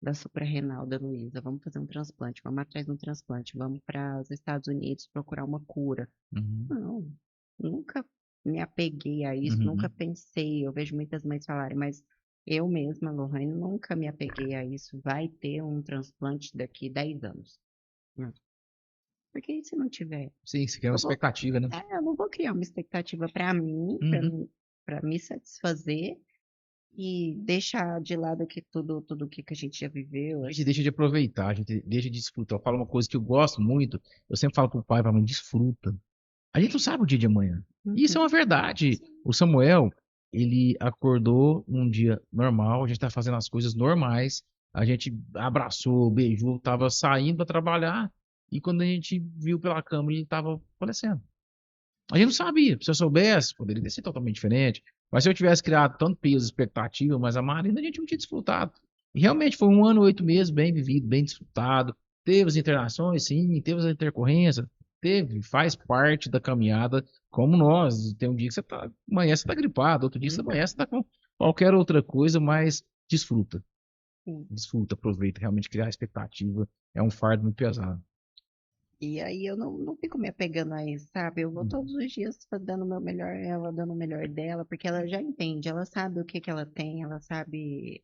da suprarrenal da Luísa. Vamos fazer um transplante, vamos atrás de um transplante, vamos para os Estados Unidos procurar uma cura. Uhum. Não, nunca me apeguei a isso, Uhum. nunca pensei. Eu vejo muitas mães falarem, mas eu mesma, Lohane, nunca me apeguei a isso. Vai ter um transplante daqui 10 anos. Porque e se não tiver? Sim, você quer uma Eu vou, expectativa, né? eu não vou criar uma expectativa para mim, Uhum. para me satisfazer e deixar de lado que tudo que a gente já viveu. A gente deixa de aproveitar, a gente deixa de desfrutar. Eu falo uma coisa que eu gosto muito, eu sempre falo pro pai e pra mãe, desfruta. A gente não sabe o dia de amanhã. E isso é uma verdade. O Samuel, ele acordou num dia normal, a gente tá fazendo as coisas normais, a gente abraçou, beijou, tava saindo para trabalhar, e quando a gente viu pela câmera, ele tava falecendo. A gente não sabia. Se eu soubesse, poderia ter sido totalmente diferente. Mas se eu tivesse criado tanto peso, expectativa, mas a Marina a gente não tinha desfrutado. E realmente foi 1 ano e 8 meses bem vivido, bem desfrutado. Teve as internações, sim, teve as intercorrências, teve, faz parte da caminhada, como nós. Tem um dia que você tá, amanhã você tá gripado, outro dia você amanhã você tá com qualquer outra coisa, mas desfruta. Sim. Desfruta, aproveita, realmente criar expectativa é um fardo muito pesado. E aí eu não fico me apegando a isso, sabe? Eu vou todos os dias dando o meu melhor, ela dando o melhor dela, porque ela já entende, ela sabe o que que ela tem, ela sabe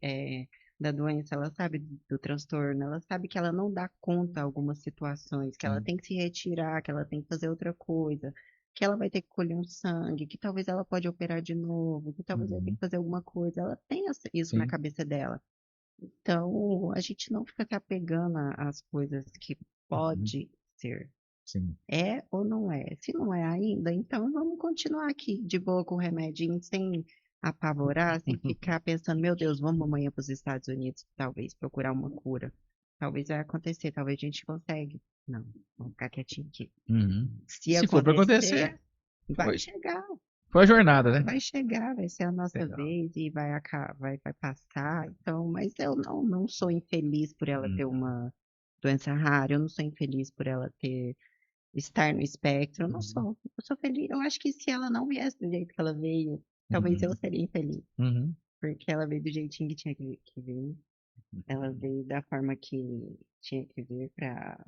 da doença, ela sabe do transtorno, ela sabe que ela não dá conta de algumas situações, que ela Sim. tem que se retirar, que ela tem que fazer outra coisa, que ela vai ter que colher um sangue, que talvez ela pode operar de novo, que talvez vai ter Uhum. que fazer alguma coisa. Ela tem isso na Sim. cabeça dela. Então, a gente não fica se apegando às coisas que Uhum. pode ser. Sim. É ou não é? Se não é ainda, então vamos continuar aqui de boa com o remedinho, sem apavorar, sem ficar pensando, meu Deus, vamos amanhã para os Estados Unidos, talvez procurar uma cura. Talvez vai acontecer, talvez a gente consegue. Não, vamos ficar quietinho aqui. Uhum. Se Se for para acontecer, acontecer, vai foi. chegar, Foi a jornada, né? vai chegar, vai ser a nossa Legal. vez e vai passar. Então, mas eu não sou infeliz por ela ter Uhum. uma doença rara, eu não sou infeliz por ela estar no espectro, eu não Uhum. sou. Eu sou feliz. Eu acho que se ela não viesse do jeito que ela veio, talvez eu Uhum. seria infeliz. Uhum. Porque ela veio do jeitinho que tinha que vir. Ela veio da forma que tinha que vir para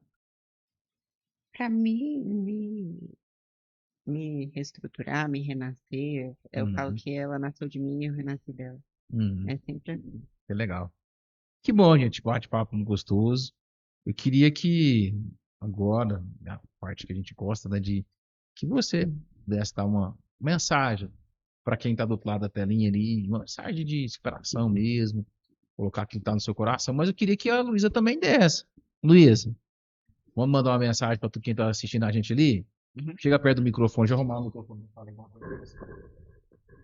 me reestruturar, me renascer. Eu falo Uhum. que ela nasceu de mim e eu renasci dela. Uhum. É sempre assim. Que legal. Que bom, gente. Bate-papo muito gostoso. Eu queria que agora, a parte que a gente gosta, né, de que você pudesse dar uma mensagem para quem está do outro lado da telinha ali, uma mensagem de inspiração mesmo, colocar aquilo que está no seu coração, mas eu queria que a Luísa também desse. Luísa, vamos mandar uma mensagem para quem está assistindo a gente ali? Uhum. Chega perto do microfone, deixa eu arrumar o microfone.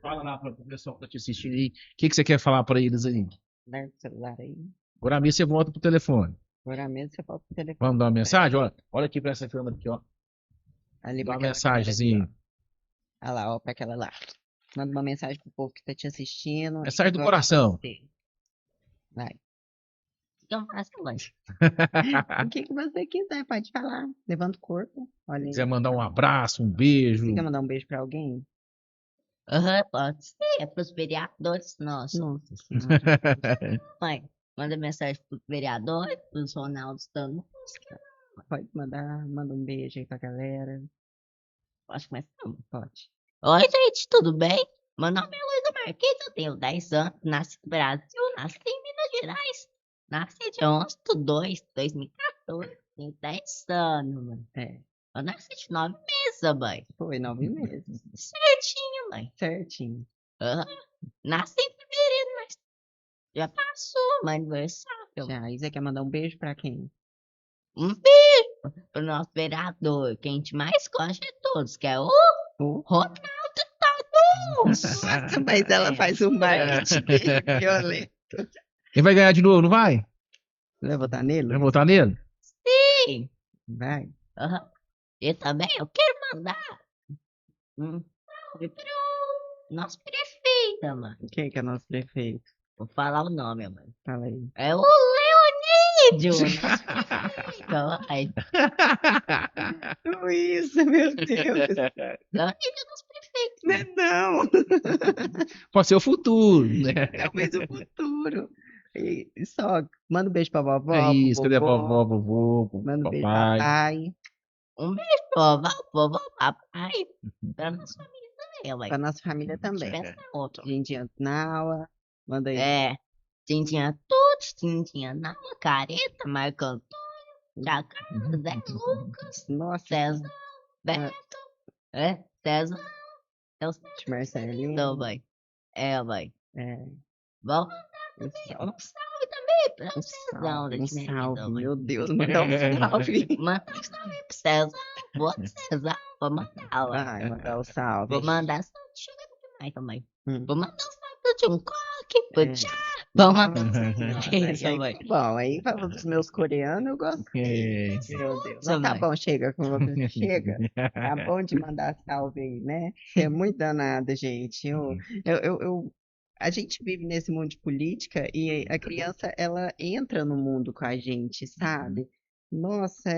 Fala lá para o pessoal que está te assistindo aí. O que que você quer falar para eles aí? Dá o celular aí. Agora mesmo você volta pro telefone. Agora mesmo você volta pro telefone. Vamos dar uma Vai. mensagem? Olha aqui para essa câmera aqui, ó. Ali Dá para uma aquela câmera ali, ó. mensagenzinha. Olha lá, ó, para aquela lá. Manda uma mensagem pro povo que tá te assistindo e que Mensagem do gosta de coração. você. Vai. Eu faço longe. O que você quiser, pode falar. Levanta o corpo. Olha Se aí. quiser mandar um abraço, um Você quer beijo. mandar um beijo pra alguém? Aham, pode ser. É pros vereadores nossos. Nossa senhora. Mãe, manda mensagem pros vereadores, pros Ronaldos dando. Pode mandar, manda um beijo aí pra galera. Pode começar. Pode. Oi, gente, tudo bem? Meu nome é Luísa Marquinhos, eu tenho 10 anos, nasci no Brasil, nasci em Minas Gerais. Nasci de 11 de 2 de 2014, tenho 10 anos, mãe. É, Eu nasci de 9 meses, mãe. foi 9 meses. Certinho, mãe. Certinho. Aham. Nasci em fevereiro, mas já passou, meu aniversário. Já. E você quer mandar um beijo pra quem? Um beijo pro nosso vereador, que a gente mais gosta de todos, que é o Oh. Ronaldo Tatus. Nossa, mas ela faz um marketing violento. Quem vai ganhar de novo, não vai? Vai votar nele? Vai votar nele? Sim. Vai. Aham. E também eu quero mandar um salve pro nosso prefeito, mano. Quem que é nosso prefeito? Vou falar o nome, mano. Fala aí. É o Leonídio, nosso prefeito, vai. Luísa, meu Deus. Leonídio, nosso prefeito. Não é não. Pode ser o futuro, né? Talvez o futuro. E só, manda um beijo pra É vovó, pro isso, cadê a vovó, vovô. vovô, Manda um beijo pro papai? papai. Um beijo pro vovó, papai, pra nossa família também, ué. Pra nossa família A gente também. pensa em outro. Dindinha Naua. Manda aí. É, Tintinha Tuts, Tintinha Nala, Careta, Marco Antônio, da Carlos, Zé Lucas, Nossa, César, Beto, César, é o Marcelinho. César, mãe. É, mãe. É, Vamos um mandar um salve também pra um César, salve, da um Timerida, salve. mãe. Meu Deus, mandar um salve. Manda um salve pro César, boa César, vou mandar, ué. Ai, mandar um salve. Vou mandar salve, deixa eu ver aqui mais também. Hum. Vou mandar um salve pro John Coque, pro É. Tchá. Vou mandar um Nossa salve senhora, pra isso, aí mãe. tá bom, aí falando dos meus coreanos, eu gostei. É. Meu Deus. Não, tá Mãe. bom, chega com você. Chega. Tá bom de mandar salve aí, né? Você é muito danada, gente. A gente vive nesse mundo de política e a criança, ela entra no mundo com a gente, sabe? Nossa,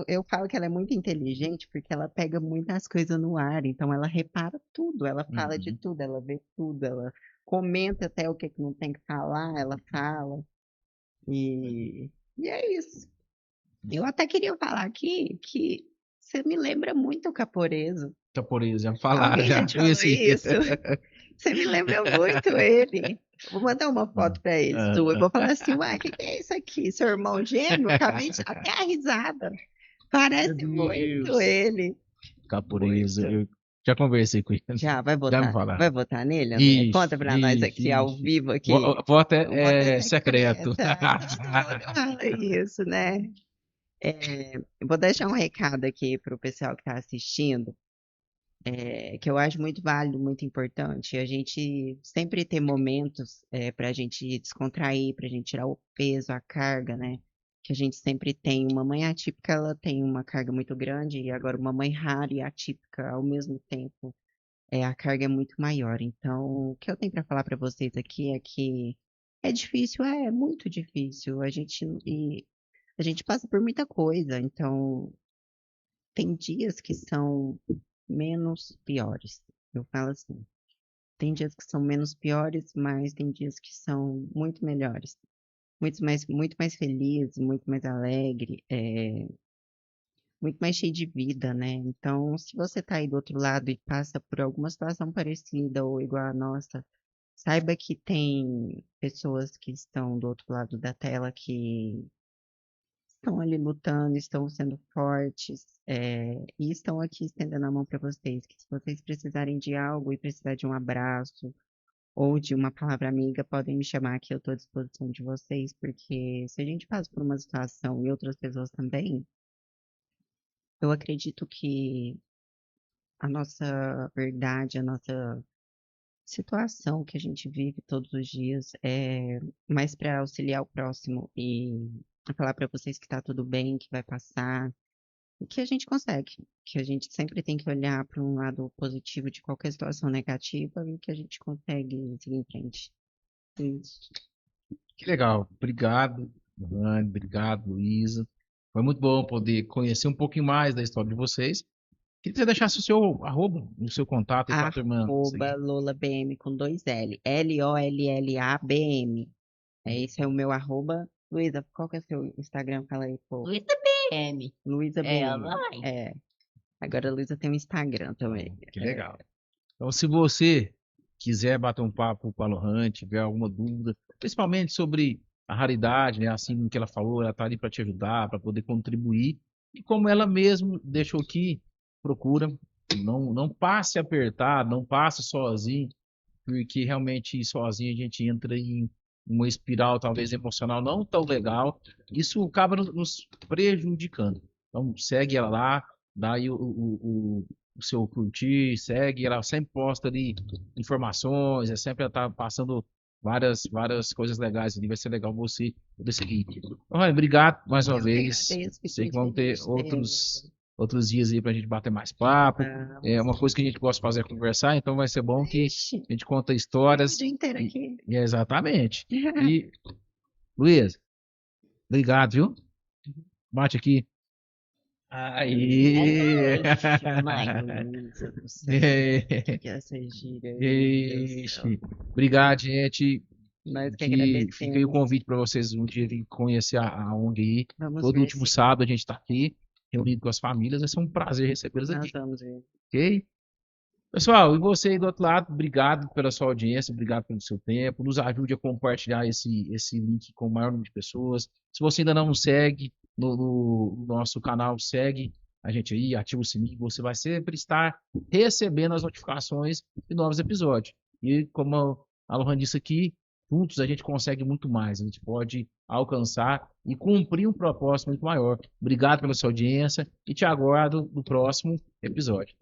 eu falo que ela é muito inteligente porque ela pega muitas coisas no ar, então ela repara tudo, ela fala de Uhum. tudo, ela vê tudo, ela comenta até o que que não tem que falar, ela fala. E é isso. Eu até queria falar aqui que você me lembra muito o Caporeso. Japonês, já falaram, Alguém já já te falou conheci. isso? Você me lembra muito ele. Vou mandar uma foto pra ele sua. Eu vou falar assim, uai, o que que é isso aqui? Seu irmão gêmeo? Acabei de até a risada. Parece Meu muito Deus. ele. Caporeso, Muito. eu já conversei com ele. Já, vai Já me votar. falaram. Vai votar nele, André? Ixi, Conta pra nós aqui, ao ixi. vivo aqui. Voto Vota é secreto. secreta. Todo mundo fala isso, né? Eu vou deixar um recado aqui pro pessoal que tá assistindo. Que eu acho muito válido, muito importante, a gente sempre ter momentos para a gente descontrair, para a gente tirar o peso, a carga, né? Que a gente sempre tem. Uma mãe atípica, ela tem uma carga muito grande, e agora uma mãe rara e atípica ao mesmo tempo, a carga é muito maior. Então, o que eu tenho para falar para vocês aqui é que é difícil, é muito difícil. A gente passa por muita coisa, então tem dias que são menos piores. Eu falo assim, tem dias que são menos piores, mas tem dias que são muito melhores. Muito mais feliz, muito mais alegre, muito mais cheio de vida, né? Então, se você tá aí do outro lado e passa por alguma situação parecida ou igual a nossa, saiba que tem pessoas que estão do outro lado da tela que estão ali lutando, estão sendo fortes, e estão aqui estendendo a mão para vocês, que se vocês precisarem de algo e precisar de um abraço ou de uma palavra amiga, podem me chamar que eu estou à disposição de vocês, porque se a gente passa por uma situação e outras pessoas também, eu acredito que a nossa verdade, a nossa situação que a gente vive todos os dias é mais para auxiliar o próximo e falar para vocês que está tudo bem, que vai passar, e que a gente consegue, que a gente sempre tem que olhar para um lado positivo de qualquer situação negativa e que a gente consegue seguir em frente. Isso. Que legal. Obrigado, Rani. Obrigado, Luísa. Foi muito bom poder conhecer um pouquinho mais da história de vocês. Queria que você deixasse o seu arroba, o seu contato aí para a turma Arroba seguir. LolaBM com 2 L. LOLLABM. Esse é o meu arroba. Luísa, qual que é o seu Instagram? Fala aí, pô. Luísa BM. Luísa BM. Ela vai. Agora a Luísa tem um Instagram também. Que legal. Então, se você quiser bater um papo com a Lohane, tiver alguma dúvida, principalmente sobre a raridade, né? Assim que ela falou, ela está ali para te ajudar, para poder contribuir. E como ela mesmo deixou aqui, procura, não passe apertado, não passe sozinho, porque realmente sozinho a gente entra em uma espiral talvez emocional não tão legal. Isso acaba nos prejudicando. Então segue ela lá, dá aí o seu curtir, segue, ela sempre posta ali informações, sempre ela tá passando várias coisas legais ali, vai ser legal você poder seguir. Olha, obrigado mais uma Eu que vez. agradeço, fico Sei que muito vão ter feliz. outros dias aí pra gente bater mais papo. É uma coisa que a gente gosta de fazer é conversar, então vai ser bom que Ixi, a gente conta o histórias. dia inteiro aqui. Exatamente. E, Luiz, obrigado, viu? Bate aqui. Aí. Luísa do céu. Que essa gíria aí, meu Deus do céu. Ixi. Obrigado, gente. Nós que Fica aí o agradecemos. convite para vocês um dia virem conhecer a ONG aí. Vamos Todo ver último se sábado a gente está aqui, reunido com as famílias. Vai ser um prazer recebê-los nós aqui, vamos ver. ok? Pessoal, e você aí do outro lado, obrigado pela sua audiência, obrigado pelo seu tempo. Nos ajude a compartilhar esse link com o maior número de pessoas. Se você ainda não nos segue no nosso canal, segue a gente aí, ativa o sininho, você vai sempre estar recebendo as notificações de novos episódios. E como a Lohan disse aqui, juntos a gente consegue muito mais, a gente pode alcançar e cumprir um propósito muito maior. Obrigado pela sua audiência e te aguardo no próximo episódio.